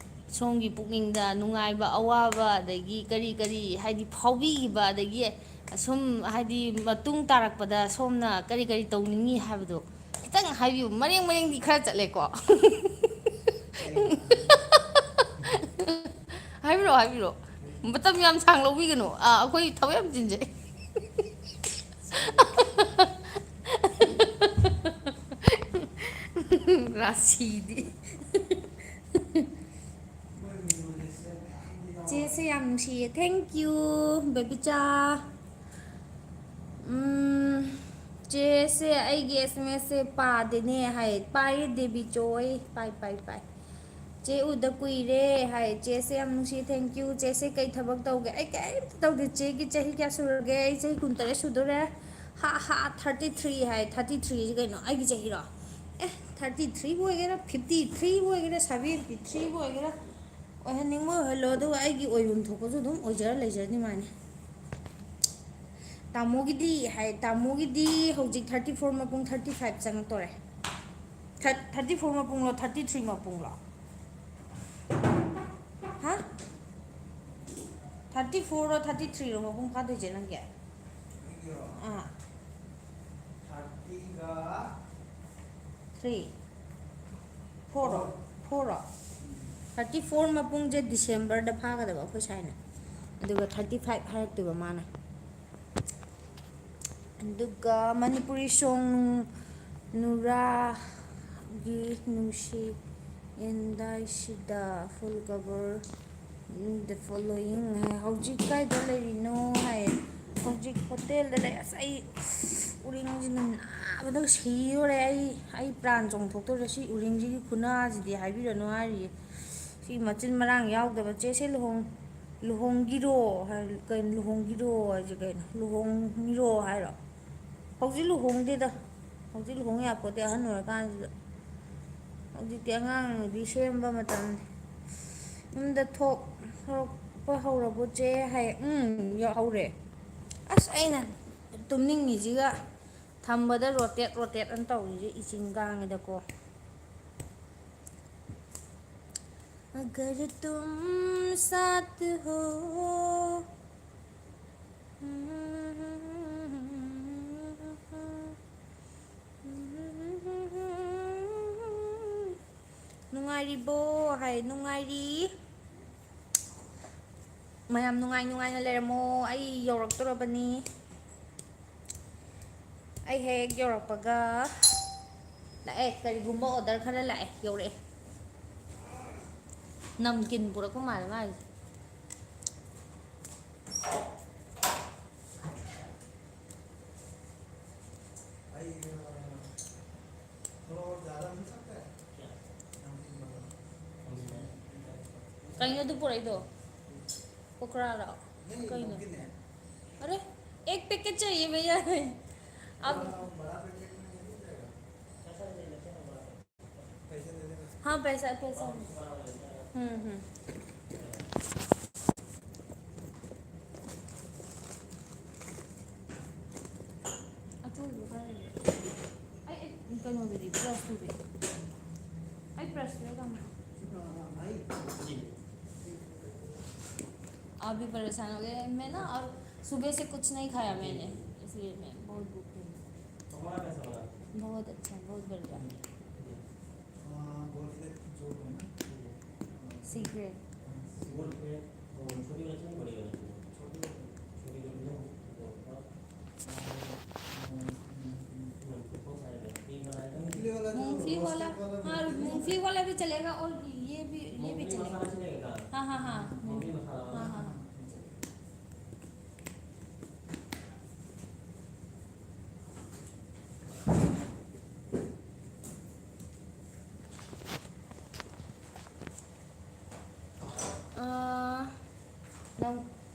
ꯁꯣꯝꯒꯤ ꯄꯨꯛꯅꯤꯡꯗ ꯅꯨꯡꯉꯥꯏꯕ ꯑꯋꯥꯕ ꯑꯗꯒꯤ ꯀꯔꯤ ꯍꯥꯏꯗꯤ ꯐꯥꯎꯕꯤꯈꯤꯕ ꯑꯗꯒꯤ ꯁꯨꯝ ꯍꯥꯏꯗꯤ ꯃꯇꯨꯡ ꯇꯥꯔꯛꯄꯗ ꯁꯣꯝꯅ ꯀꯔꯤ ꯇꯧꯅꯤꯡꯉꯤ ꯍꯥꯏꯕꯗꯣ ꯈꯤꯇꯪ ꯍꯥꯏꯕꯤꯌꯨ ꯃꯔꯦꯡꯗꯤ ꯈꯔ ꯆꯠꯂꯦꯀꯣ ꯍꯥꯏꯕꯤꯔꯛꯑꯣ ꯃꯇꯝ ꯌꯥꯝ ꯁꯥꯡ ꯂꯧꯕꯤꯒꯅꯨ ꯑꯩꯈꯣꯏ ꯊꯕꯛ ꯌꯥꯝ ꯆꯤꯟꯖꯩ ꯔꯥꯁꯤꯗꯤ ꯆꯦꯁꯦ ꯌꯥꯝ ꯅꯨꯡꯁꯤꯌꯦ ꯊꯦꯡꯛ ꯌꯨ ꯕꯦꯕꯤꯆꯥ ꯆꯦꯁꯦ ꯑꯩꯒꯤ SMS ꯄꯥꯗꯦꯅꯦ ꯍꯥꯏ ꯄꯥꯏꯌꯦ ꯗꯦꯕꯤ ꯆꯣꯏ ꯄꯥꯏ ꯆꯦ ꯎꯗ ꯀꯨꯏꯔꯦ ꯍꯥꯏ ꯆꯦꯁꯦ ꯌꯥꯝ ꯅꯨꯡꯁꯤ ꯊꯦꯡꯛ ꯌꯨ ꯆꯦꯁꯦ ꯀꯩ ꯊꯕꯛ ꯇꯧꯒꯦ ꯑꯩ ꯀꯩꯝꯇ ꯇꯧꯗꯦ ꯆꯦꯒꯤ ꯆꯍꯤ ꯀꯌꯥ ꯁꯨꯔꯒꯦ ꯑꯩ ꯆꯍꯤ 23 ꯁꯨꯗꯣꯔꯦ 33 ꯍꯥꯏ 33 ꯀꯩꯅꯣ ꯑꯩꯒꯤ ꯆꯍꯤꯔꯣ 33ꯕꯨ ꯑꯣꯏꯒꯦꯔꯥ 53ꯕꯨ ꯑꯣꯏꯒꯦꯔꯥ 73ꯕꯨ ꯑꯣꯏꯒꯦꯔꯥ ꯑꯣꯏꯍꯟꯅꯤꯡꯕ ꯑꯣꯏꯍꯜꯂꯣ ꯑꯗꯨꯒ ꯑꯩꯒꯤ ꯑꯣꯏꯐꯝ ꯊꯣꯛꯄꯁꯨ ꯑꯗꯨꯝ ꯑꯣꯏꯖꯔ ꯂꯩꯖꯔꯅꯤ ꯃꯥꯅꯤ ꯇꯥꯃꯣꯒꯤꯗꯤ ꯍꯧꯖꯤꯛ 34 ꯃꯄꯨꯡ 35 ꯆꯪꯉꯛꯇꯣꯔꯦ 34 ꯃꯄꯨꯡꯂꯣ 33 ꯃꯄꯨꯡꯂꯣ ꯍꯥ 34ꯔꯣ 33ꯔꯣ ꯃꯄꯨꯡ ꯐꯥꯗꯣꯏꯁꯦ ꯅꯪꯒꯤ ꯑꯥ 30가 3 4ꯔꯣ 4ꯔꯣ 34 ꯃꯄꯨꯡꯁꯦ ꯗꯤꯁꯦꯝꯕꯔꯗ ꯐꯥꯒꯗꯕ ꯑꯩꯈꯣꯏ ꯁꯥꯏꯅ ꯑꯗꯨꯒ 35 ꯍꯥꯏꯔꯛꯇꯣꯏꯕ ꯃꯥꯅ ꯑꯗꯨꯒ ꯃꯅꯤꯄꯨꯔꯤ ꯁꯣꯡ ꯅꯨꯔꯥꯒꯤ ꯅꯨꯡꯁꯤ ꯌꯦꯟꯗꯥꯏꯁꯤꯗ ꯐꯨꯜ ꯀꯕꯔ ꯗ ꯐꯣꯂꯣꯌꯤꯡ ꯍꯥꯏ ꯍꯧꯖꯤꯛ ꯀꯥꯏꯗ ꯂꯩꯔꯤꯅꯣ ꯍꯥꯏ ꯍꯧꯖꯤꯛ ꯍꯣꯇꯦꯜꯗ ꯂꯩ ꯑꯁ ꯑꯩ ꯎꯔꯤꯡꯁꯤꯅ ꯅꯥꯕꯗ ꯁꯤꯗꯣꯔꯦ ꯑꯩ ꯄ꯭ꯔꯥꯟ ꯆꯣꯡꯊꯣꯛꯇꯧꯔꯦ ꯁꯤ ꯎꯔꯤꯡꯁꯤꯒꯤ ꯈꯨꯅꯥꯁꯤꯗꯤ ꯍꯥꯏꯕꯤꯔꯅꯨ ꯍꯥꯏꯔꯤꯌꯦ ꯁꯤ ꯃꯆꯤꯟ ꯃꯔꯥꯡ ꯌꯥꯎꯗꯕ ꯆꯦꯁꯦ ꯂꯨꯍꯣꯡꯒꯤꯔꯣ ꯀꯩꯅꯣ ꯂꯨꯍꯣꯡꯒꯤꯔꯣ ꯍꯥꯏꯁꯦ ꯀꯩꯅꯣ ꯂꯨꯍꯣꯡꯉꯤꯔꯣ ꯍꯥꯏꯔꯣ ꯍꯧꯖꯤꯛ ꯂꯨꯍꯣꯡꯗꯦꯗ ꯍꯧꯖꯤꯛ ꯂꯨꯍꯣꯡ ꯌꯥꯄꯣꯠꯇꯦ ꯑꯍꯟ ꯑꯣꯏꯔꯀꯥꯟꯁꯤꯗ ꯍꯧꯖꯤꯛꯇꯤ ꯑꯉꯥꯡ ꯅꯨꯕꯤ ꯁꯦꯝꯕ ꯃꯇꯝꯅꯤ ꯌꯨꯝꯗ ꯊꯣꯛꯄ ꯍꯧꯔꯕꯣ ꯆꯦ ꯍꯥꯏ ꯍꯧꯔꯦ ꯑꯁ ꯑꯩꯅ ꯇꯨꯝꯅꯤꯡꯉꯤꯁꯤꯒ ꯊꯝꯕꯗ ꯔꯣꯇꯦꯠ ꯑꯅ ꯇꯧꯔꯤꯁꯦ ꯏꯆꯤꯡ ꯀꯥꯡꯉꯤꯗꯀꯣ अगर तुम साथ हो ꯅꯨꯡꯉꯥꯏꯔꯤꯕꯣ ꯍꯥꯏ ꯅꯨꯡꯉꯥꯏꯔꯤ ꯃꯌꯥꯝ ꯅꯨꯡꯉꯥꯏꯅ ꯂꯩꯔꯝꯃꯣ ꯑꯩ ꯌꯧꯔꯛꯇꯣꯔꯕꯅꯤ ꯑꯩ ꯍꯦꯛ ꯌꯧꯔꯛꯄꯒ ꯂꯥꯛꯑꯦ ꯀꯔꯤꯒꯨꯝꯕ ꯑꯣꯔꯗꯔ ꯈꯔ ꯂꯥꯛꯑꯦ ꯌꯧꯔꯛꯑꯦ ꯅꯝꯀꯤꯟ ꯄꯨꯔꯛꯄ ꯃꯥꯜꯂꯦ ꯃꯥꯒꯤꯁꯦ कहीं तो पूरा ही दो पोखरा रहा कहीं ना अरे एक पैकेट चाहिए भैया अब हाँ पैसा कहीं प्लस टू पे आई प्लस टू का आप भी परेशान हो गए मैं ना और सुबह से कुछ नहीं खाया मैंने इसलिए मैं बहुत भूख थी बहुत अच्छा बहुत बढ़िया सीक्रेट मूंगफली वाला भी चलेगा और ये भी चलेगा हाँ हाँ हाँ हाँ हाँ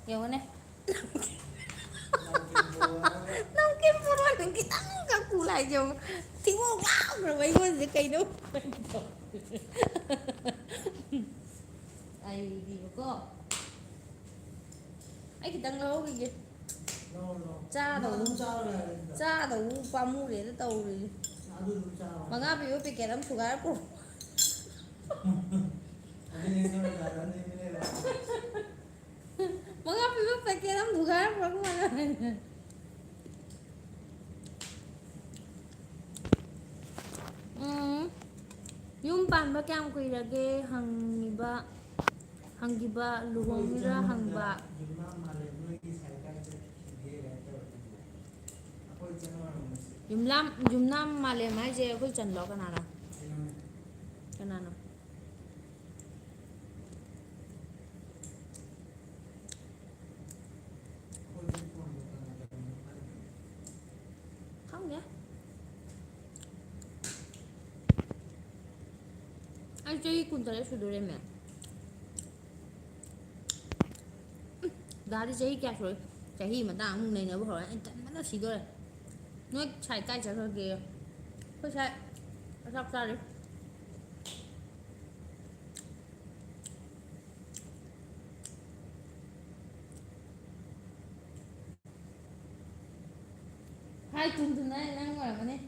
여기네 남긴 보라는 게 땅가 굴라죠 thiếu wow rồi mấy con sẽ cây đâu ai gì mà có ấy cái tăng lâu cái gì cha đầu qua mua để nó tàu rồi mà ngáp bị bị kẹt lắm sugar cô mà ngáp bị phải kẹt lắm sugar cô mà ꯌꯨꯝ ꯄꯥꯟꯕ ꯀꯌꯥꯝ ꯀꯨꯏꯔꯒꯦ ꯍꯪꯈꯤꯕ ꯂꯨꯍꯣꯡꯉꯤꯔꯥ ꯍꯪꯕ ꯌꯨꯝꯅꯥꯝ ꯃꯥꯂꯦꯝ ꯍꯥꯏꯁꯦ ꯑꯩꯈꯣꯏ ꯆꯟꯂꯣ ꯀꯅꯥꯅꯣ không nhé anh chơi cùng tới số đồ em mẹ đó đi chơi kẹt rồi chạy hi mà ta không này nữa rồi anh tận nó xí rồi nói chạy cay chạy rồi kìa không chạy sắp ra đi hai tuần từ nay đang ngồi mà nè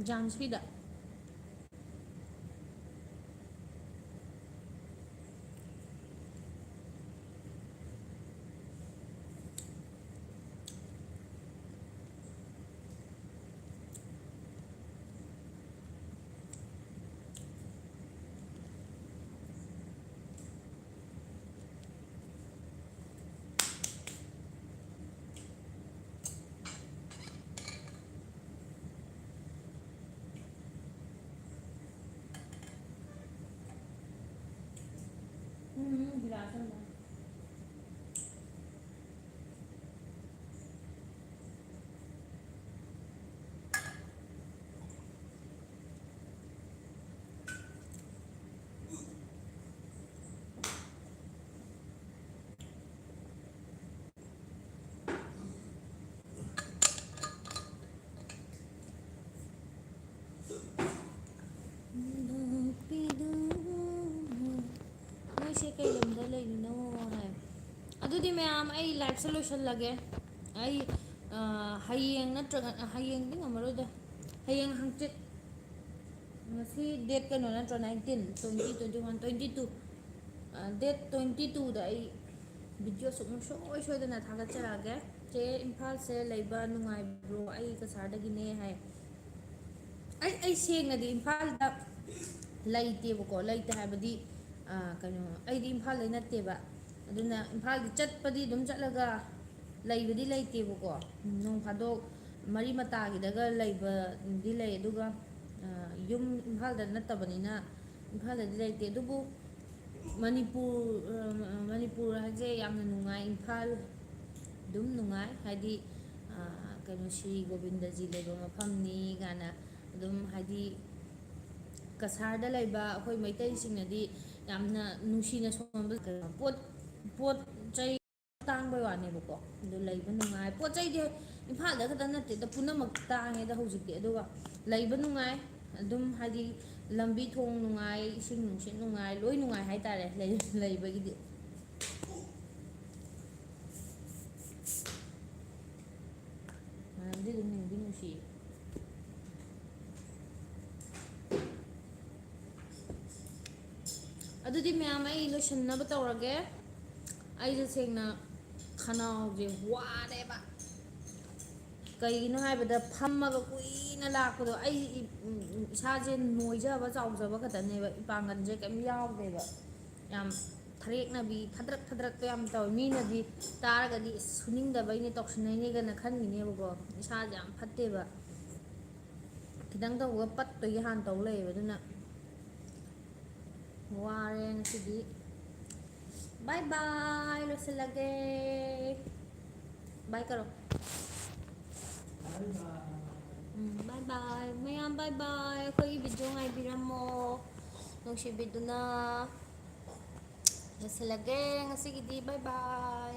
ꯖꯥꯟꯁꯤꯗ गिलास में ꯅꯣꯏꯁꯦ ꯀꯩ ꯂꯝꯗ ꯂꯩꯔꯤꯅꯣ ꯍꯥꯏ ꯑꯗꯨꯗꯤ ꯃꯌꯥꯝ ꯑꯩ ꯂꯥꯏꯐꯁꯦ ꯂꯣꯏꯁꯜꯂꯒꯦ ꯑꯩ ꯍꯌꯦꯡ ꯅꯠꯇ꯭ꯔꯒ ꯍꯌꯦꯡꯗꯤ ꯉꯝꯃꯔꯣꯏꯗ ꯍꯌꯦꯡ ꯍꯪꯆꯤꯠ ꯉꯁꯤ ꯗꯦꯠ ꯀꯩꯅꯣ ꯅꯠꯇ꯭ꯔꯣ 19 20 21 22 ꯗꯦꯠ 22ꯗ ꯑꯩ ꯚꯤꯗꯤꯑꯣ ꯁꯨꯡꯁꯣꯏ ꯁꯣꯏꯗꯅ ꯊꯥꯒꯠꯆꯔꯛꯑꯒꯦ ꯆꯦ ꯏꯝꯐꯥꯜꯁꯦ ꯂꯩꯕ ꯅꯨꯡꯉꯥꯏꯕ꯭ꯔꯣ ꯑꯩ ꯀꯁꯥꯔꯗꯒꯤꯅꯦ ꯍꯥꯏ ꯑꯩ ꯁꯦꯡꯅꯗꯤ ꯏꯝꯐꯥꯜꯗ ꯂꯩꯇꯦꯕꯀꯣ ꯂꯩꯇꯦ ꯍꯥꯏꯕꯗꯤ ꯀꯩꯅꯣ ꯑꯩꯗꯤ ꯏꯝꯐꯥꯜꯗꯩ ꯅꯠꯇꯦꯕ ꯑꯗꯨꯅ ꯏꯝꯐꯥꯜꯗꯤ ꯆꯠꯄꯗꯤ ꯑꯗꯨꯝ ꯆꯠꯂꯒ ꯂꯩꯕꯗꯤ ꯂꯩꯇꯦꯕꯀꯣ ꯅꯣꯡ ꯐꯥꯗꯣꯛ ꯃꯔꯤ ꯃꯇꯥꯒꯤꯗꯒ ꯂꯩꯕꯗꯤ ꯂꯩ ꯑꯗꯨꯒ ꯌꯨꯝ ꯏꯝꯐꯥꯜꯗ ꯅꯠꯇꯕꯅꯤꯅ ꯏꯝꯐꯥꯜꯗꯗꯤ ꯂꯩꯇꯦ ꯑꯗꯨꯕꯨ ꯃꯅꯤꯄꯨꯔ ꯍꯥꯏꯁꯦ ꯌꯥꯝꯅ ꯅꯨꯡꯉꯥꯏ ꯏꯝꯐꯥꯜ ꯑꯗꯨꯝ ꯅꯨꯡꯉꯥꯏ ꯍꯥꯏꯗꯤ ꯀꯩꯅꯣ ꯁ꯭ꯔꯤ ꯒꯣꯕꯤꯟꯗꯖꯤ ꯂꯩꯕ ꯃꯐꯝꯅꯤ ꯀꯥꯏꯅ ꯑꯗꯨꯝ ꯍꯥꯏꯗꯤ ꯀꯁꯥꯔꯗ ꯂꯩꯕ ꯑꯩꯈꯣꯏ ꯃꯩꯇꯩꯁꯤꯡꯅꯗꯤ ꯌꯥꯝꯅ ꯅꯨꯡꯁꯤꯅ ꯁꯣꯟꯕ ꯄꯣꯠ ꯆꯩ ꯇꯥꯡꯕꯩ ꯋꯥꯅꯦꯕꯀꯣ ꯑꯗꯨ ꯂꯩꯕ ꯅꯨꯡꯉꯥꯏ ꯄꯣꯠ ꯆꯩꯗꯤ ꯏꯝꯐꯥꯜꯗ ꯈꯛꯇ ꯅꯠꯇꯦꯗ ꯄꯨꯝꯅꯃꯛ ꯇꯥꯡꯉꯦꯗ ꯍꯧꯖꯤꯛꯇꯤ ꯑꯗꯨꯒ ꯂꯩꯕ ꯅꯨꯡꯉꯥꯏ ꯑꯗꯨꯝ ꯍꯥꯏꯗꯤ ꯂꯝꯕꯤ ꯊꯣꯡ ꯅꯨꯡꯉꯥꯏ ꯏꯁꯤꯡ ꯅꯨꯡꯁꯤꯠ ꯅꯨꯡꯉꯥꯏ ꯂꯣꯏ ꯅꯨꯡꯉꯥꯏ ꯍꯥꯏꯇꯥꯔꯦ ꯂꯩꯕꯒꯤꯗꯤ ꯃꯔꯝꯗꯤ ꯑꯗꯨꯝ ꯅꯨꯡꯗꯤ ꯅꯨꯡꯁꯤꯌꯦ ꯑꯗꯨꯗꯤ ꯃꯌꯥꯝ ꯑꯩ ꯂꯣꯏꯁꯤꯟꯅꯕ ꯇꯧꯔꯒꯦ ꯑꯩꯁꯦ ꯁꯦꯡꯅ ꯈꯅꯥꯎꯁꯦ ꯋꯥꯔꯦꯕ ꯀꯩꯒꯤꯅꯣ ꯍꯥꯏꯕꯗ ꯐꯝꯃꯒ ꯀꯨꯏꯅ ꯂꯥꯛꯄꯗꯣ ꯑꯩ ꯏꯁꯥꯁꯦ ꯅꯣꯏꯖꯕ ꯆꯥꯎꯖꯕ ꯈꯛꯇꯅꯦꯕ ꯏꯄꯥꯡꯒꯜꯁꯦ ꯀꯩꯝ ꯌꯥꯎꯗꯦꯕ ꯌꯥꯝ ꯊꯔꯦꯛꯅꯕꯤ ꯐꯗ꯭ꯔꯛꯇꯣ ꯌꯥꯝ ꯇꯧꯋꯦ ꯃꯤꯅꯗꯤ ꯇꯥꯔꯒꯗꯤ ꯁꯨꯅꯤꯡꯗꯕꯩꯅꯦ ꯇꯧꯁꯟꯅꯩꯅꯦꯒꯅ ꯈꯟꯈꯤꯅꯦꯕꯀꯣ ꯏꯁꯥꯁꯦ ꯌꯥꯝ ꯐꯠꯇꯦꯕ ꯈꯤꯇꯪ ꯇꯧꯕꯒ ꯄꯠꯇꯣꯏꯒꯤ ꯍꯥꯟꯅ ꯇꯧ ꯂꯩꯌꯦꯕ ꯑꯗꯨꯅ ꯋꯥꯔꯦ ꯉꯁꯤꯗꯤ ꯕꯥꯏ ꯕꯥꯏ ꯂꯣꯏꯁꯤꯜꯂꯒꯦ ꯕꯥꯏ ꯀꯔꯣ ꯕꯥꯏ ꯕꯥꯏ ꯃꯌꯥꯝ ꯕꯥꯏ ꯕꯥꯏ ꯑꯩꯈꯣꯏꯒꯤ ꯚꯤꯗꯤꯑꯣ ꯉꯥꯏꯕꯤꯔꯝꯃꯣ ꯅꯨꯡꯁꯤꯕꯤꯗꯨꯅ ꯂꯣꯏꯁꯤꯜꯂꯒꯦ ꯉꯁꯤꯒꯤꯗꯤ ꯕꯥꯏ ꯕꯥꯏ